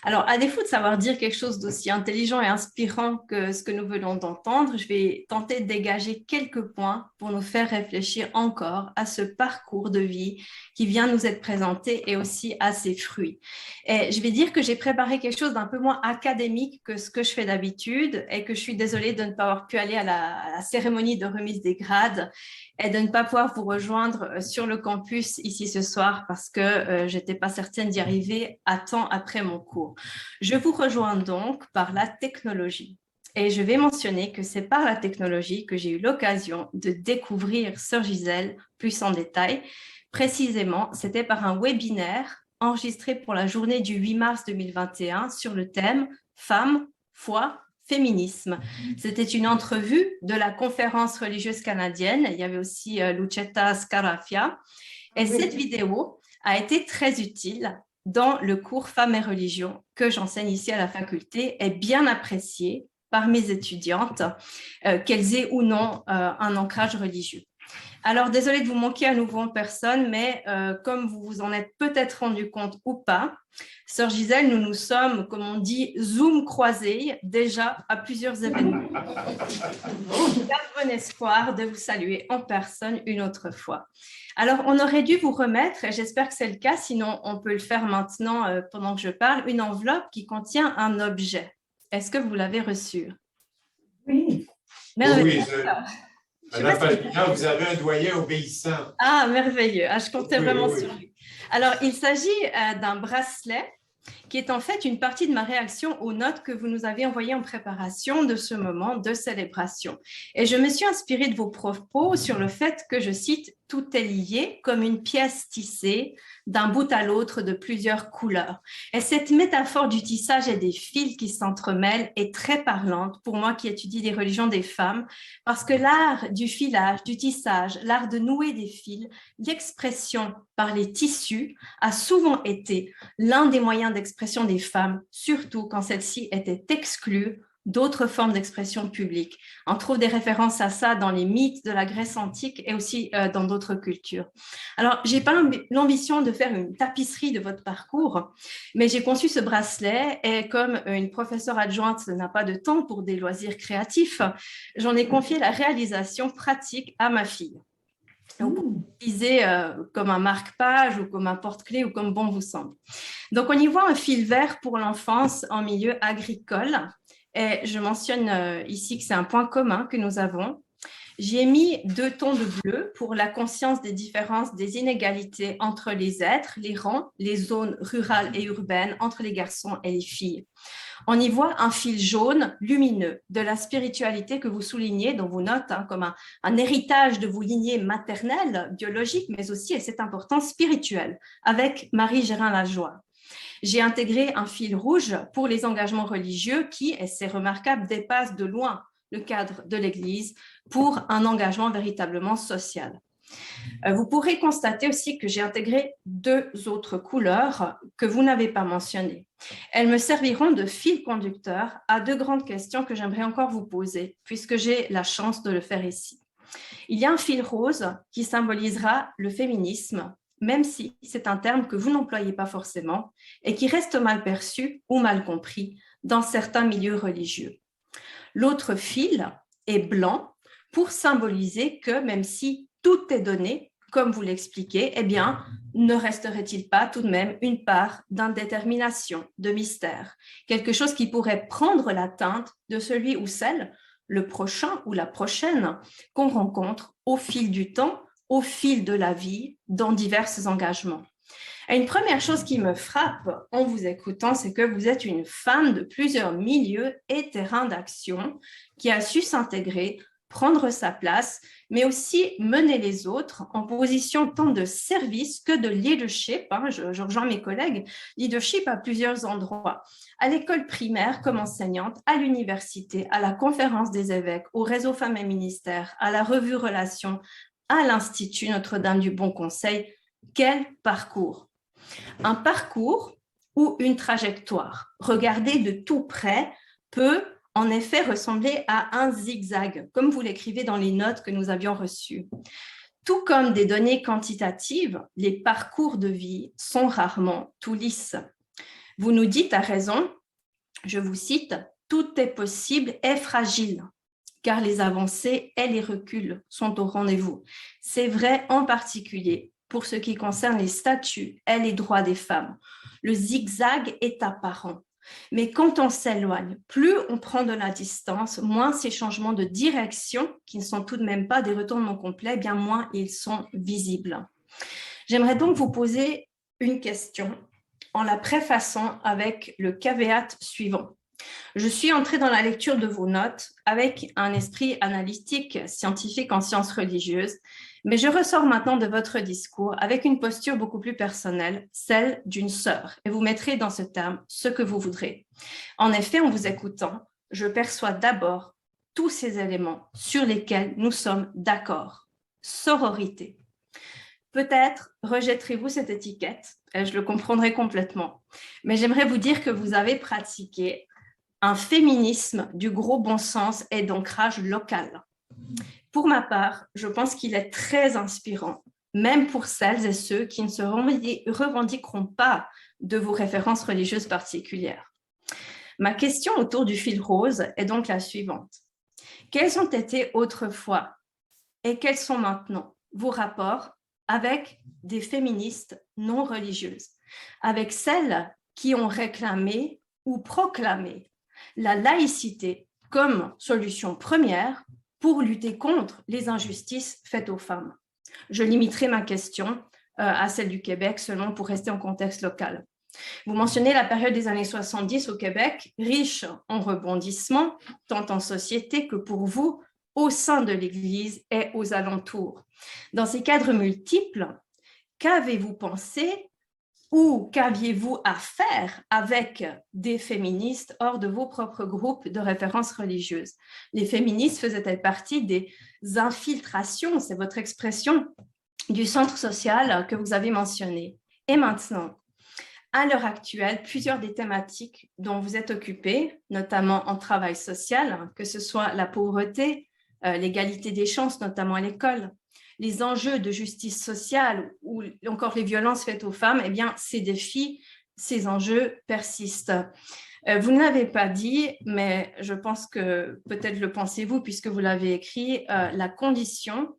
Alors, à défaut de savoir dire quelque chose d'aussi intelligent et inspirant que ce que nous venons d'entendre, je vais tenter de dégager quelques points pour nous faire réfléchir encore à ce parcours de vie qui vient nous être présenté et aussi à ses fruits. Et je vais dire que j'ai préparé quelque chose d'un peu moins académique que ce que je fais d'habitude et que je suis désolée de ne pas avoir pu aller à la cérémonie de remise des grades et de ne pas pouvoir vous rejoindre sur le campus ici ce soir parce que je n'étais pas certaine d'y arriver à temps après mon cours. Je vous rejoins donc par la technologie. Et je vais mentionner que c'est par la technologie que j'ai eu l'occasion de découvrir sœur Gisèle plus en détail. Précisément, c'était par un webinaire enregistré pour la journée du 8 mars 2021 sur le thème « Femmes, foi, féminisme ». C'était une entrevue de la conférence religieuse canadienne. Il y avait aussi Lucetta Scarafia. Et cette vidéo a été très utile dans le cours Femmes et religion que j'enseigne ici à la faculté, est bien appréciée par mes étudiantes, qu'elles aient ou non un ancrage religieux. Alors, désolée de vous manquer à nouveau en personne, mais comme vous vous en êtes peut-être rendu compte ou pas, sœur Gisèle, nous nous sommes, comme on dit, Zoom croisés déjà à plusieurs événements. J'ai bon espoir de vous saluer en personne une autre fois. Alors, on aurait dû vous remettre, et j'espère que c'est le cas, sinon on peut le faire maintenant pendant que je parle, une enveloppe qui contient un objet. Est-ce que vous l'avez reçu? Oui. Merveilleux. Madame Page-Guignard, vous avez un doyen obéissant. Ah, merveilleux. Ah, je comptais vraiment sur lui. Alors, il s'agit d'un bracelet qui est en fait une partie de ma réaction aux notes que vous nous avez envoyées en préparation de ce moment de célébration. Et je me suis inspirée de vos propos sur le fait que, je cite, « tout est lié comme une pièce tissée d'un bout à l'autre de plusieurs couleurs ». Et cette métaphore du tissage et des fils qui s'entremêlent est très parlante pour moi qui étudie les religions des femmes, parce que l'art du filage, du tissage, l'art de nouer des fils, l'expression par les tissus a souvent été l'un des moyens d'expression des femmes, surtout quand celles-ci étaient exclues d'autres formes d'expression publique. On trouve des références à ça dans les mythes de la Grèce antique et aussi dans d'autres cultures. Alors, je n'ai pas l'ambition de faire une tapisserie de votre parcours, mais j'ai conçu ce bracelet et comme une professeure adjointe n'a pas de temps pour des loisirs créatifs, j'en ai confié la réalisation pratique à ma fille. Donc, vous utilisez comme un marque-page ou comme un porte-clés ou comme bon vous semble. Donc, on y voit un fil vert pour l'enfance en milieu agricole. Et je mentionne ici que c'est un point commun que nous avons. J'y ai mis 2 tons de bleu pour la conscience des différences, des inégalités entre les êtres, les rangs, les zones rurales et urbaines, entre les garçons et les filles. On y voit un fil jaune lumineux de la spiritualité que vous soulignez dans vos notes comme un héritage de vos lignées maternelles, biologiques, mais aussi, et c'est important, spirituelles, avec Marie Gérin-Lajoie. J'ai intégré un fil rouge pour les engagements religieux qui, et c'est remarquable, dépassent de loin le cadre de l'Église pour un engagement véritablement social. Vous pourrez constater aussi que j'ai intégré 2 autres couleurs que vous n'avez pas mentionnées. Elles me serviront de fil conducteur à 2 grandes questions que j'aimerais encore vous poser, puisque j'ai la chance de le faire ici. Il y a un fil rose qui symbolisera le féminisme, même si c'est un terme que vous n'employez pas forcément et qui reste mal perçu ou mal compris dans certains milieux religieux. L'autre fil est blanc pour symboliser que même si tout est donné, comme vous l'expliquez, eh bien, ne resterait-il pas tout de même une part d'indétermination, de mystère, quelque chose qui pourrait prendre la teinte de celui ou celle, le prochain ou la prochaine, qu'on rencontre au fil du temps, au fil de la vie, dans divers engagements. Et une première chose qui me frappe en vous écoutant, c'est que vous êtes une femme de plusieurs milieux et terrains d'action qui a su s'intégrer, prendre sa place, mais aussi mener les autres en position tant de service que de leadership. Je rejoins mes collègues, leadership à plusieurs endroits, à l'école primaire comme enseignante, à l'université, à la conférence des évêques, au réseau Femmes et Ministères, à la revue Relations, à l'Institut Notre-Dame du Bon Conseil. Quel parcours! Un parcours ou une trajectoire, regardée de tout près, peut en effet ressembler à un zigzag, comme vous l'écrivez dans les notes que nous avions reçues. Tout comme des données quantitatives, les parcours de vie sont rarement tout lisses. Vous nous dites à raison, je vous cite, « Tout est possible et fragile ». Car les avancées et les reculs sont au rendez-vous. C'est vrai en particulier pour ce qui concerne les statuts et les droits des femmes. Le zigzag est apparent. Mais quand on s'éloigne, plus on prend de la distance, moins ces changements de direction, qui ne sont tout de même pas des retournements complets, bien moins ils sont visibles. J'aimerais donc vous poser une question en la préfaçant avec le caveat suivant. Je suis entrée dans la lecture de vos notes avec un esprit analytique, scientifique en sciences religieuses, mais je ressors maintenant de votre discours avec une posture beaucoup plus personnelle, celle d'une sœur, et vous mettrez dans ce terme ce que vous voudrez. En effet, en vous écoutant, je perçois d'abord tous ces éléments sur lesquels nous sommes d'accord. Sororité. Peut-être rejetterez-vous cette étiquette, et je le comprendrai complètement, mais j'aimerais vous dire que vous avez pratiqué un féminisme du gros bon sens et d'ancrage local. Pour ma part, je pense qu'il est très inspirant, même pour celles et ceux qui ne se revendiqueront pas de vos références religieuses particulières. Ma question autour du fil rose est donc la suivante. Quels ont été autrefois et quels sont maintenant vos rapports avec des féministes non religieuses, avec celles qui ont réclamé ou proclamé la laïcité comme solution première pour lutter contre les injustices faites aux femmes. Je limiterai ma question à celle du Québec seulement pour rester en contexte local. Vous mentionnez la période des années 70 au Québec, riche en rebondissements, tant en société que pour vous, au sein de l'Église et aux alentours. Dans ces cadres multiples, qu'avez-vous pensé ou qu'aviez-vous à faire avec des féministes hors de vos propres groupes de référence religieuses? Les féministes faisaient-elles partie des infiltrations, c'est votre expression, du centre social que vous avez mentionné? Et maintenant, à l'heure actuelle, plusieurs des thématiques dont vous êtes occupés, notamment en travail social, que ce soit la pauvreté, l'égalité des chances, notamment à l'école, les enjeux de justice sociale ou encore les violences faites aux femmes, eh bien, ces défis, ces enjeux persistent. Vous ne l'avez pas dit, mais je pense que peut-être le pensez-vous puisque vous l'avez écrit, la condition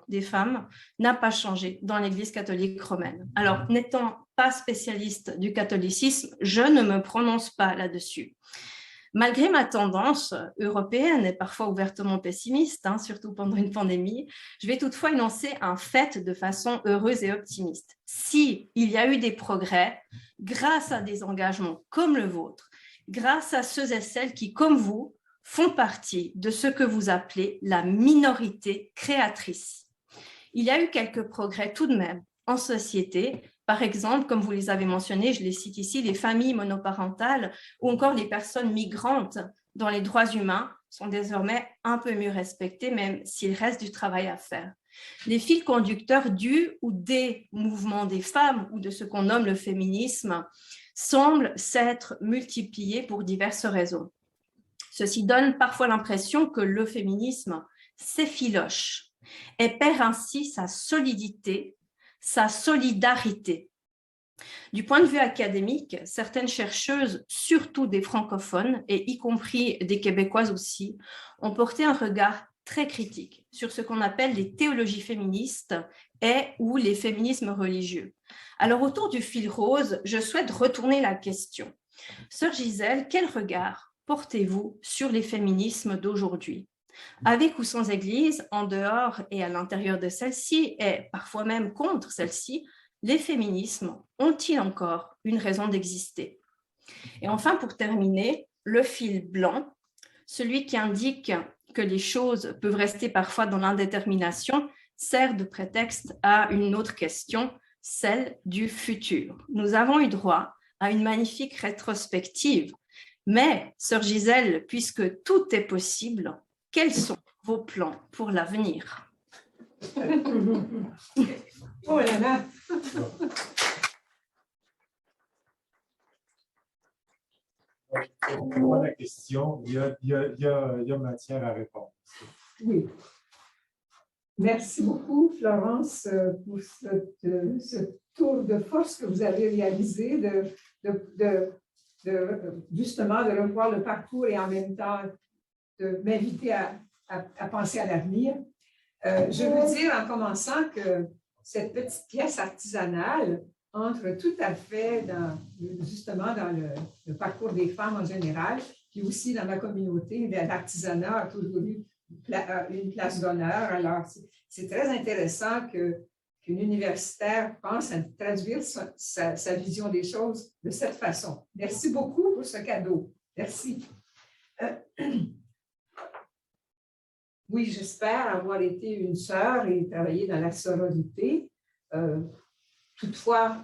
des femmes n'a pas changé dans l'Église catholique romaine. Alors, n'étant pas spécialiste du catholicisme, je ne me prononce pas là-dessus. Malgré ma tendance européenne et parfois ouvertement pessimiste, surtout pendant une pandémie, je vais toutefois énoncer un fait de façon heureuse et optimiste. S'il y a eu des progrès, grâce à des engagements comme le vôtre, grâce à ceux et celles qui, comme vous, font partie de ce que vous appelez la minorité créatrice. Il y a eu quelques progrès tout de même en société. Par exemple, comme vous les avez mentionnés, je les cite ici, les familles monoparentales ou encore les personnes migrantes dont les droits humains sont désormais un peu mieux respectés, même s'il reste du travail à faire. Les fils conducteurs du ou des mouvements des femmes ou de ce qu'on nomme le féminisme semblent s'être multipliés pour diverses raisons. Ceci donne parfois l'impression que le féminisme s'effiloche et perd ainsi sa solidité, sa solidarité. Du point de vue académique, certaines chercheuses, surtout des francophones, et y compris des québécoises aussi, ont porté un regard très critique sur ce qu'on appelle les théologies féministes et ou les féminismes religieux. Alors, autour du fil rose, je souhaite retourner la question. Sœur Gisèle, quel regard portez-vous sur les féminismes d'aujourd'hui? Avec ou sans Église, en dehors et à l'intérieur de celle-ci, et parfois même contre celle-ci, les féminismes ont-ils encore une raison d'exister? Et enfin, pour terminer, le fil blanc, celui qui indique que les choses peuvent rester parfois dans l'indétermination, sert de prétexte à une autre question, celle du futur. Nous avons eu droit à une magnifique rétrospective, mais, sœur Gisèle, puisque tout est possible, quels sont vos plans pour l'avenir? Oh là là! Pour la question, il y a matière à répondre. Oui. Merci beaucoup, Florence, pour ce tour de force que vous avez réalisé, justement de revoir le parcours et en même temps de m'inviter à penser à l'avenir. Je veux dire en commençant que cette petite pièce artisanale entre tout à fait justement dans le parcours des femmes en général, puis aussi dans ma communauté, l'artisanat a toujours eu une place d'honneur. Alors, c'est très intéressant qu'une universitaire pense à traduire sa vision des choses de cette façon. Merci beaucoup pour ce cadeau. Merci. Oui, j'espère avoir été une sœur et travailler dans la sororité. Toutefois,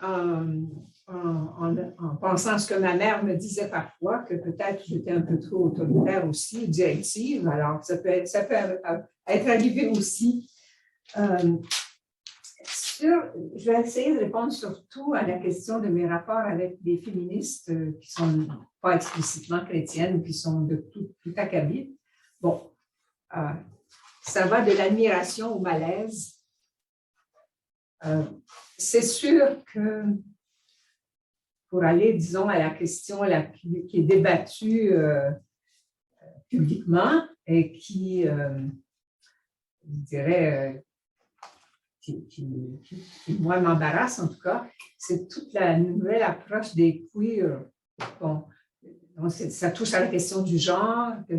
en pensant à ce que ma mère me disait parfois, que peut-être j'étais un peu trop autoritaire aussi, directive, alors ça peut être arrivé aussi. Je vais essayer de répondre surtout à la question de mes rapports avec des féministes qui ne sont pas explicitement chrétiennes, qui sont de tout acabit. Bon, ça va de l'admiration au malaise. C'est sûr que pour aller, disons, à la question qui est débattue publiquement et qui, je dirais, qui moi, m'embarrasse en tout cas, c'est toute la nouvelle approche des queers. Bon, ça touche à la question du genre, que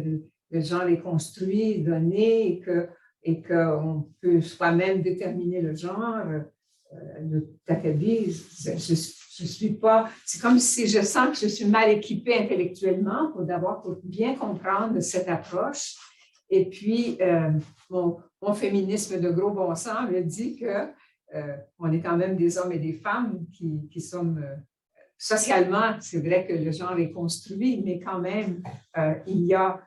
le genre est construit, donné, et qu'on peut soi-même déterminer le genre. Le Takabi, je suis pas, c'est comme si je sens que je suis mal équipée intellectuellement pour bien comprendre cette approche. Et puis, mon féminisme de gros bon sens me dit qu'on est quand même des hommes et des femmes qui sommes socialement, c'est vrai que le genre est construit, mais quand même, il y a.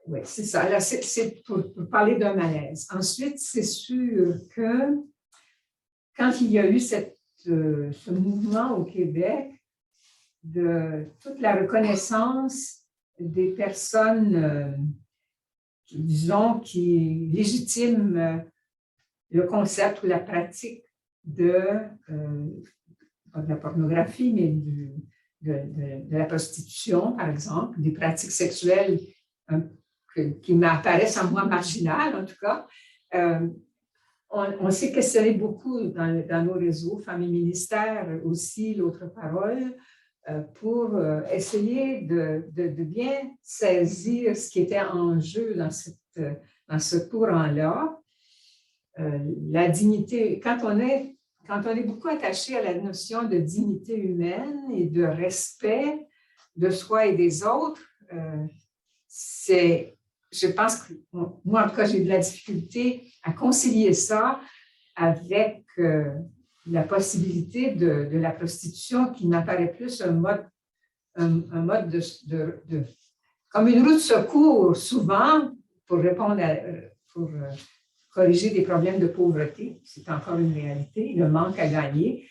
Oui, c'est ça. Là, c'est pour parler d'un malaise. Ensuite, c'est sûr que quand il y a eu ce mouvement au Québec de toute la reconnaissance des personnes, disons, qui légitiment le concept ou la pratique pas de la pornographie, mais de la prostitution, par exemple, des pratiques sexuelles qui m'apparaissent à moi marginales, en tout cas. On s'est questionné beaucoup dans nos réseaux, Femmes et Ministères aussi, l'autre parole, pour essayer de bien saisir ce qui était en jeu dans ce courant-là. La dignité, quand on est beaucoup attaché à la notion de dignité humaine et de respect de soi et des autres, je pense que moi, en tout cas, j'ai de la difficulté à concilier ça avec la possibilité de la prostitution qui m'apparaît plus un mode comme une roue de secours, souvent, pour répondre pour corriger des problèmes de pauvreté. C'est encore une réalité, le manque à gagner.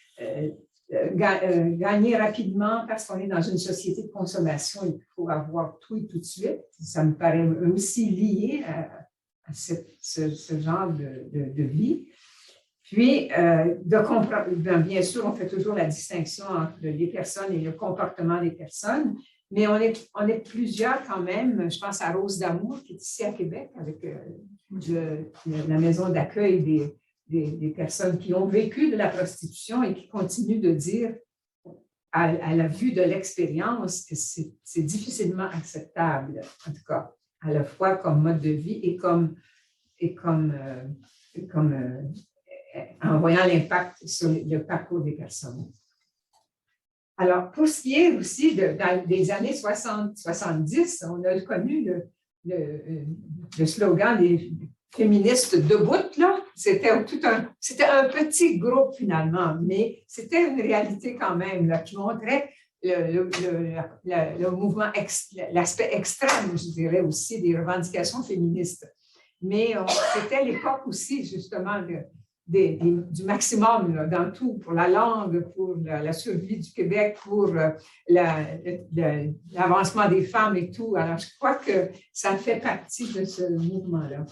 Gagner rapidement parce qu'on est dans une société de consommation, il faut avoir tout et tout de suite. Ça me paraît aussi lié à ce genre de vie. Puis, de comprendre, bien sûr, on fait toujours la distinction entre les personnes et le comportement des personnes, Mais on est plusieurs quand même. Je pense à Rose d'Amour, qui est ici à Québec, avec la maison d'accueil des personnes qui ont vécu de la prostitution et qui continuent de dire, à la vue de l'expérience, que c'est difficilement acceptable, en tout cas, à la fois comme mode de vie et comme en voyant l'impact sur le parcours des personnes. Alors, pour ce qui est aussi des années 60-70, on a connu le slogan des féministes debout, là. C'était un petit groupe finalement, mais c'était une réalité quand même, là, qui montrait le mouvement, l'aspect extrême, je dirais aussi, des revendications féministes. Mais c'était l'époque aussi, justement, du maximum là, dans tout, pour la langue, pour la survie du Québec, pour l'avancement des femmes et tout. Alors, je crois que ça fait partie de ce mouvement-là.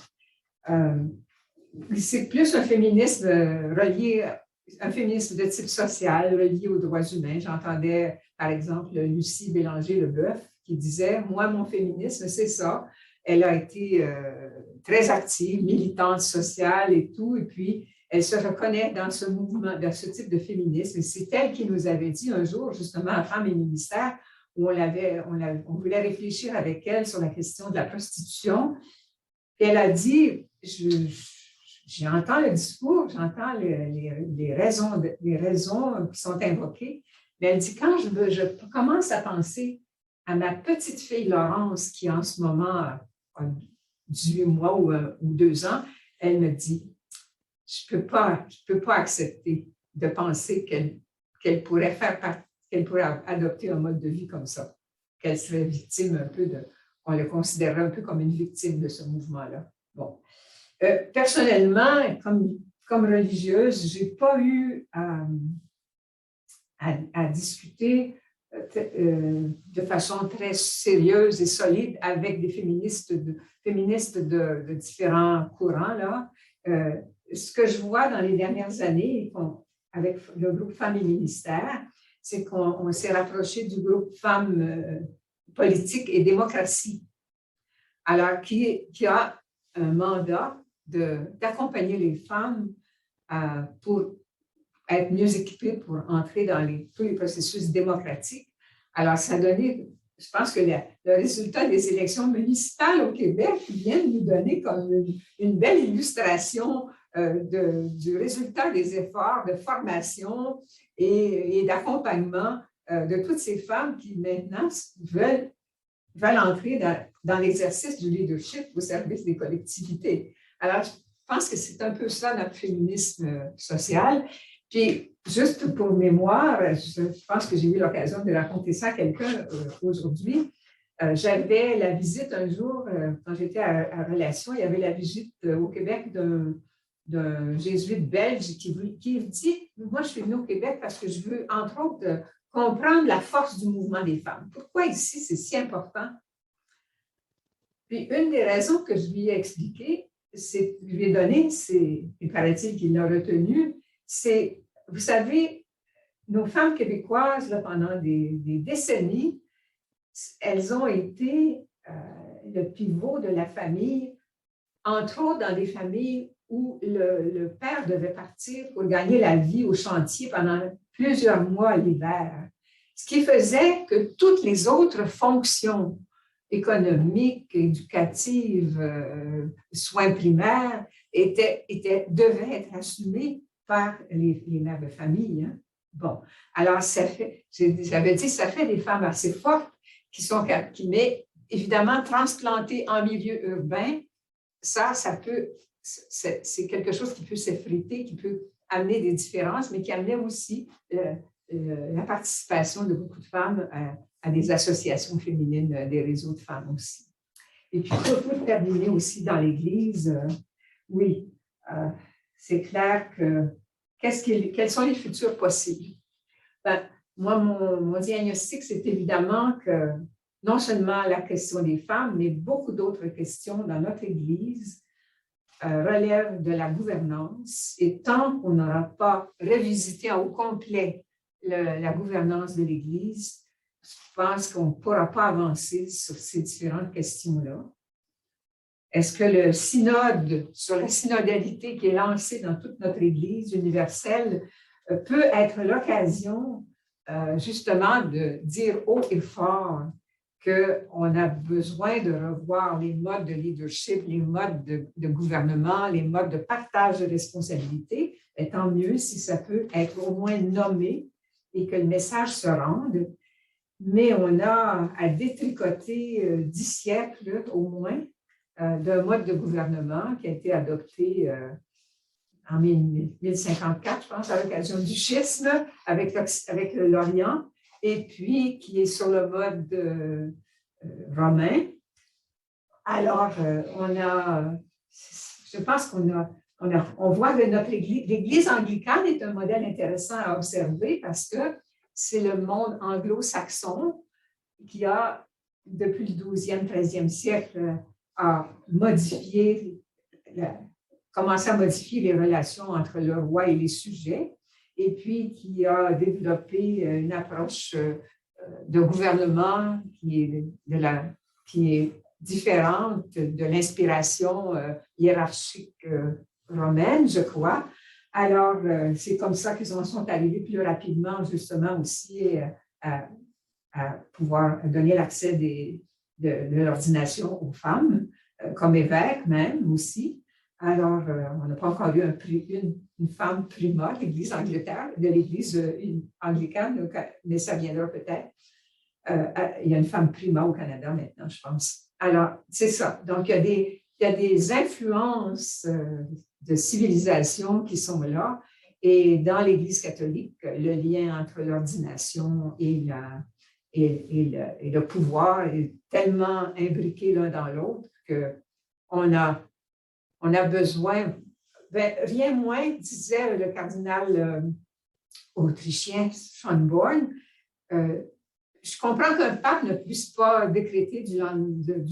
C'est plus un féminisme un féminisme de type social, relié aux droits humains. J'entendais, par exemple, Lucie Bélanger-Leboeuf qui disait « Moi, mon féminisme, c'est ça. » Elle a été très active, militante sociale et tout, et puis elle se reconnaît dans ce mouvement, dans ce type de féminisme. Et c'est elle qui nous avait dit un jour, justement, à Femmes et Ministère, où on voulait réfléchir avec elle sur la question de la prostitution. Et elle a dit, j'entends le discours, j'entends les raisons qui sont invoquées, mais elle dit, quand je commence à penser à ma petite fille Laurence, qui en ce moment a 18 mois ou 2 ans, elle me dit, je peux pas accepter de penser qu'elle pourrait adopter un mode de vie comme ça, qu'elle serait victime un peu on le considérerait un peu comme une victime de ce mouvement-là. Bon. Personnellement, comme religieuse, je n'ai pas eu à discuter de façon très sérieuse et solide avec des féministes de différents courants, là. Ce que je vois dans les dernières années, avec le groupe Femmes et Ministère, c'est qu'on s'est rapproché du groupe Femmes Politique et Démocratie, alors qui a un mandat d'accompagner les femmes pour être mieux équipées pour entrer dans tous les processus démocratiques. Alors, ça a donné, je pense que le résultat des élections municipales au Québec vient de nous donner comme une belle illustration du résultat des efforts de formation et d'accompagnement de toutes ces femmes qui maintenant veulent entrer dans l'exercice du leadership au service des collectivités. Alors, je pense que c'est un peu ça notre féminisme social. Puis, juste pour mémoire, je pense que j'ai eu l'occasion de raconter ça à quelqu'un aujourd'hui. J'avais la visite un jour, quand j'étais à Relations, il y avait la visite au Québec d'un jésuite belge qui dit « Moi, je suis venue au Québec parce que je veux, entre autres, comprendre la force du mouvement des femmes. Pourquoi ici, c'est si important? » Puis, une des raisons que je lui ai expliquées, je lui ai donné, il paraît-il qu'il l'a retenu, c'est, vous savez, nos femmes québécoises, là, pendant des décennies, elles ont été le pivot de la famille, entre autres dans des familles où le père devait partir pour gagner la vie au chantier pendant plusieurs mois l'hiver. Ce qui faisait que toutes les autres fonctions économiques, éducatives, soins primaires devaient être assumées par les mères de famille. Hein. Bon, alors j'avais dit, ça fait des femmes assez fortes mais évidemment, transplantées en milieu urbain, c'est quelque chose qui peut s'effriter, qui peut amener des différences, mais qui amenait aussi la participation de beaucoup de femmes à des associations féminines, des réseaux de femmes aussi. Et puis, pour terminer aussi dans l'Église, oui, c'est clair que quels sont les futurs possibles? Ben, moi, mon diagnostic, c'est évidemment que non seulement la question des femmes, mais beaucoup d'autres questions dans notre Église relèvent de la gouvernance. Et tant qu'on n'aura pas revisité au complet la gouvernance de l'Église, pense qu'on ne pourra pas avancer sur ces différentes questions-là. Est-ce que le synode sur la synodalité qui est lancé dans toute notre Église universelle peut être l'occasion justement de dire haut et fort qu'on a besoin de revoir les modes de leadership, les modes de gouvernement, les modes de partage de responsabilités, et tant mieux si ça peut être au moins nommé et que le message se rende. Mais on a à détricoter 10 siècles au moins d'un mode de gouvernement qui a été adopté en 1054, je pense, à l'occasion du schisme avec l'Orient, et puis qui est sur le mode romain. Alors, je pense qu'on voit que l'Église anglicane est un modèle intéressant à observer parce que c'est le monde anglo-saxon qui a, depuis le 12e, 13e siècle, commencé à modifier les relations entre le roi et les sujets, et puis qui a développé une approche de gouvernement qui est différente de l'inspiration hiérarchique romaine, je crois. Alors, c'est comme ça qu'ils en sont arrivés plus rapidement, justement, aussi à pouvoir donner l'accès de l'ordination aux femmes, comme évêque même aussi. Alors, on n'a pas encore eu une femme primat de l'Église anglicane, mais ça viendra peut-être. Il y a une femme primat au Canada maintenant, je pense. Alors, c'est ça. Donc, il y a des influences de civilisation qui sont là. Et dans l'Église catholique, le lien entre l'ordination et le pouvoir est tellement imbriqué l'un dans l'autre qu'on a besoin, rien moins, disait le cardinal autrichien Schönborn, je comprends qu'un pape ne puisse pas décréter du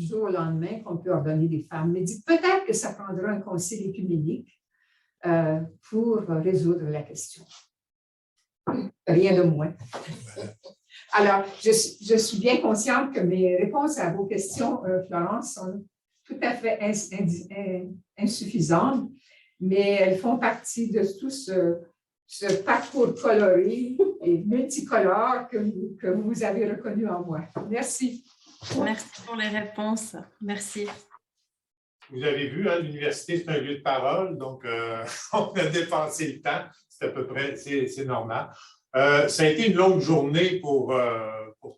jour au lendemain qu'on peut ordonner des femmes, mais dit peut-être que ça prendra un concile œcuménique pour résoudre la question. Rien de moins. Alors, je suis bien consciente que mes réponses à vos questions, Florence, sont tout à fait insuffisantes, mais elles font partie de tout ce parcours coloré et multicolore que vous avez reconnu en moi. Merci. Merci pour les réponses. Merci. Vous avez vu, hein, l'université, c'est un lieu de parole, donc on a dépensé le temps, c'est à peu près, c'est normal. Ça a été une longue journée pour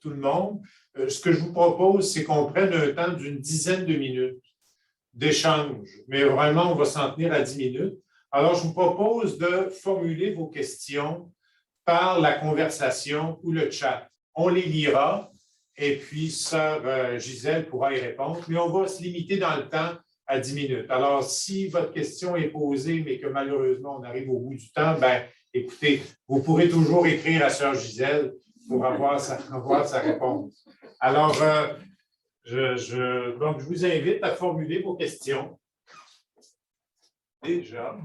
tout le monde. Ce que je vous propose, c'est qu'on prenne un temps d'une dizaine de minutes d'échange, mais vraiment, on va s'en tenir à 10 minutes. Alors, je vous propose de formuler vos questions par la conversation ou le chat. On les lira et puis sœur Gisèle pourra y répondre, mais on va se limiter dans le temps à 10 minutes. Alors, si votre question est posée, mais que malheureusement, on arrive au bout du temps, bien, écoutez, vous pourrez toujours écrire à sœur Gisèle pour avoir sa réponse. Alors, donc, je vous invite à formuler vos questions. Déjà.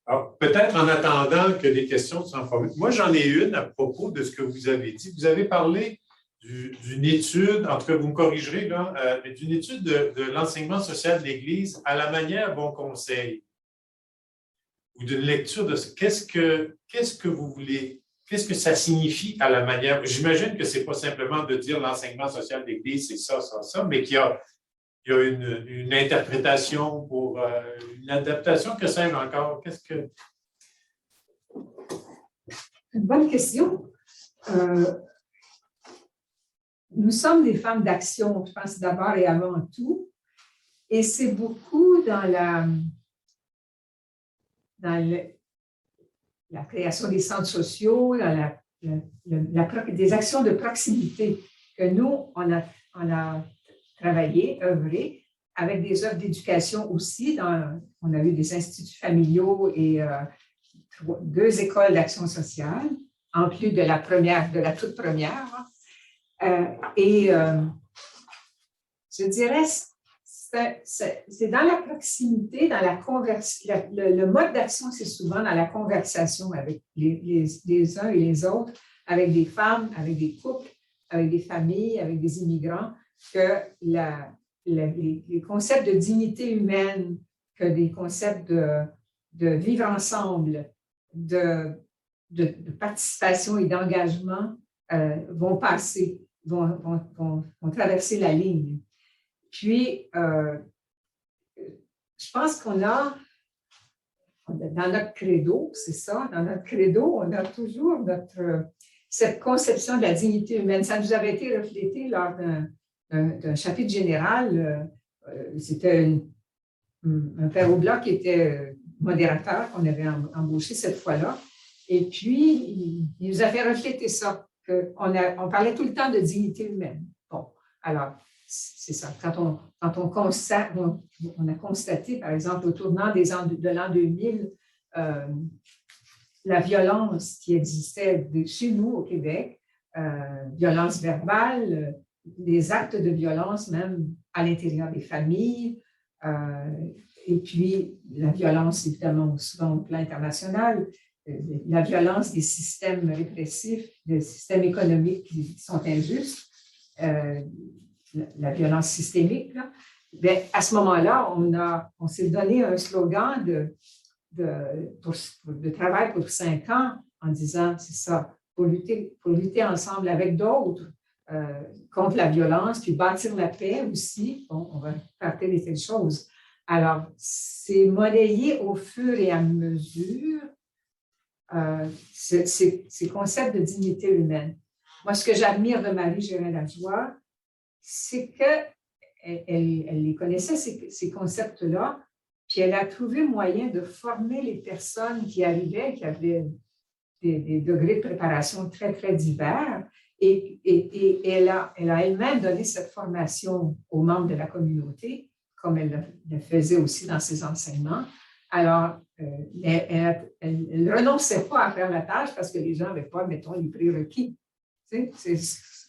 Alors, peut-être en attendant que les questions soient formulées. Moi, j'en ai une à propos de ce que vous avez dit. Vous avez parlé d'une étude, en tout cas, vous me corrigerez, là, d'une étude de l'enseignement social de l'Église à la manière Bon Conseil, ou d'une lecture de ce. Qu'est-ce que vous voulez, qu'est-ce que ça signifie à la manière? J'imagine que ce n'est pas simplement de dire l'enseignement social de l'Église, c'est ça, ça, ça, mais qu'il y a une interprétation pour une adaptation, que sais-je encore? Qu'est-ce que... Une bonne question. Nous sommes des femmes d'action, je pense d'abord et avant tout, et c'est beaucoup dans la création des centres sociaux, dans des actions de proximité que nous, on a travaillé, œuvré, avec des œuvres d'éducation aussi. On a eu des instituts familiaux et 2 écoles d'action sociale, en plus de la toute première. Je dirais, c'est dans la proximité, dans la conversation. Le mode d'action, c'est souvent dans la conversation avec les uns et les autres, avec des femmes, avec des couples, avec des familles, avec des immigrants, que les concepts de dignité humaine, que des concepts de vivre ensemble, de participation et d'engagement vont passer, vont traverser la ligne. Puis, je pense qu'on a, dans notre credo, c'est ça, dans notre credo, on a toujours cette conception de la dignité humaine. Ça nous avait été reflété lors d'un chapitre général. C'était un père Aublat qui était modérateur qu'on avait embauché cette fois-là. Et puis, il nous a fait refléter ça, qu'on parlait tout le temps de dignité humaine. Bon, alors, c'est ça. Quand on constate, on a constaté, par exemple, au tournant de l'an 2000, la violence qui existait chez nous au Québec, violence verbale, des actes de violence même à l'intérieur des familles, et puis la violence évidemment souvent au plan international, la violence des systèmes répressifs, des systèmes économiques qui sont injustes, la violence systémique. Là. Bien, à ce moment-là, on s'est donné un slogan de travail pour 5 ans en disant, c'est ça, pour lutter ensemble avec d'autres contre la violence, puis bâtir la paix aussi. Bon, on va faire telle et telle chose. Alors, c'est monnayé au fur et à mesure ces concepts de dignité humaine. Moi, ce que j'admire de Marie Gérin-Lajoie, c'est qu'elle les connaissait, ces concepts-là, puis elle a trouvé moyen de former les personnes qui arrivaient, qui avaient des degrés de préparation très, très divers, et elle a elle-même donné cette formation aux membres de la communauté, comme elle le faisait aussi dans ses enseignements. Alors, elle ne renonçait pas à faire la tâche parce que les gens n'avaient pas, mettons, les prérequis. Tu sais,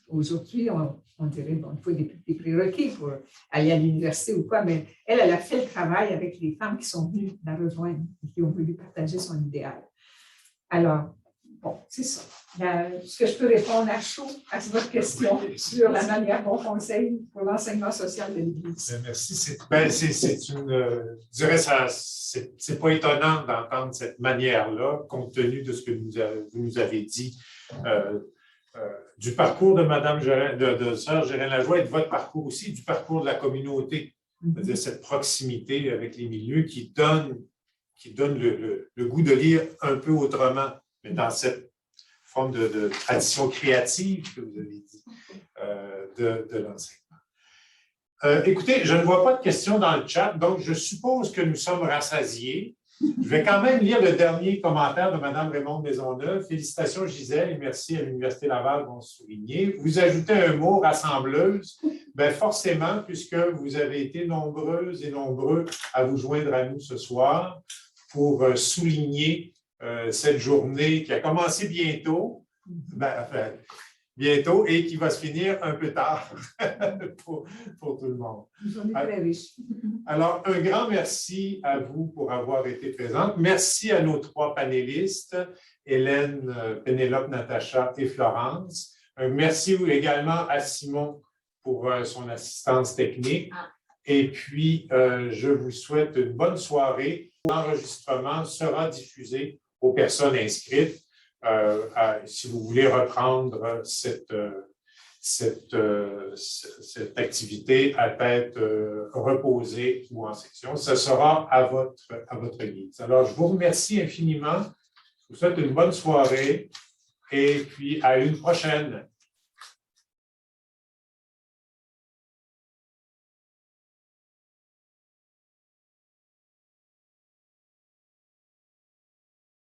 aujourd'hui, on dirait, bon, il faut des prérequis pour aller à l'université ou quoi, mais elle a fait le travail avec les femmes qui sont venues la rejoindre et qui ont voulu partager son idéal. Alors, bon, c'est ça. Est-ce que je peux répondre à chaud à votre question sur la manière dont on conseille pour l'enseignement social de l'Église? Merci. Je dirais c'est pas étonnant d'entendre cette manière-là, compte tenu de ce que vous nous avez dit du parcours de Madame de Sœur Gérin-Lajoie et de votre parcours aussi, du parcours de la communauté, de cette proximité avec les milieux qui donne le goût de lire un peu autrement, mais dans cette forme de tradition créative que vous avez dit de l'enseignement. Écoutez, je ne vois pas de questions dans le chat, donc je suppose que nous sommes rassasiés. Je vais quand même lire le dernier commentaire de Mme Raymonde Maisonneuve. Félicitations Gisèle et merci à l'Université Laval vont souligner. Vous ajoutez un mot, rassembleuse. Bien, forcément, puisque vous avez été nombreuses et nombreux à vous joindre à nous ce soir pour souligner cette journée qui a commencé bientôt, bientôt et qui va se finir un peu tard pour tout le monde. Une journée très riche. Alors, un grand merci à vous pour avoir été présente. Merci à nos 3 panélistes, Hélène, Pénélope, Natacha et Florence. Merci également à Simon pour son assistance technique. Et puis, je vous souhaite une bonne soirée. L'enregistrement sera diffusé aux personnes inscrites. Si vous voulez reprendre cette activité à tête reposée ou en section, ce sera à votre guise. Alors, je vous remercie infiniment. Je vous souhaite une bonne soirée et puis à une prochaine.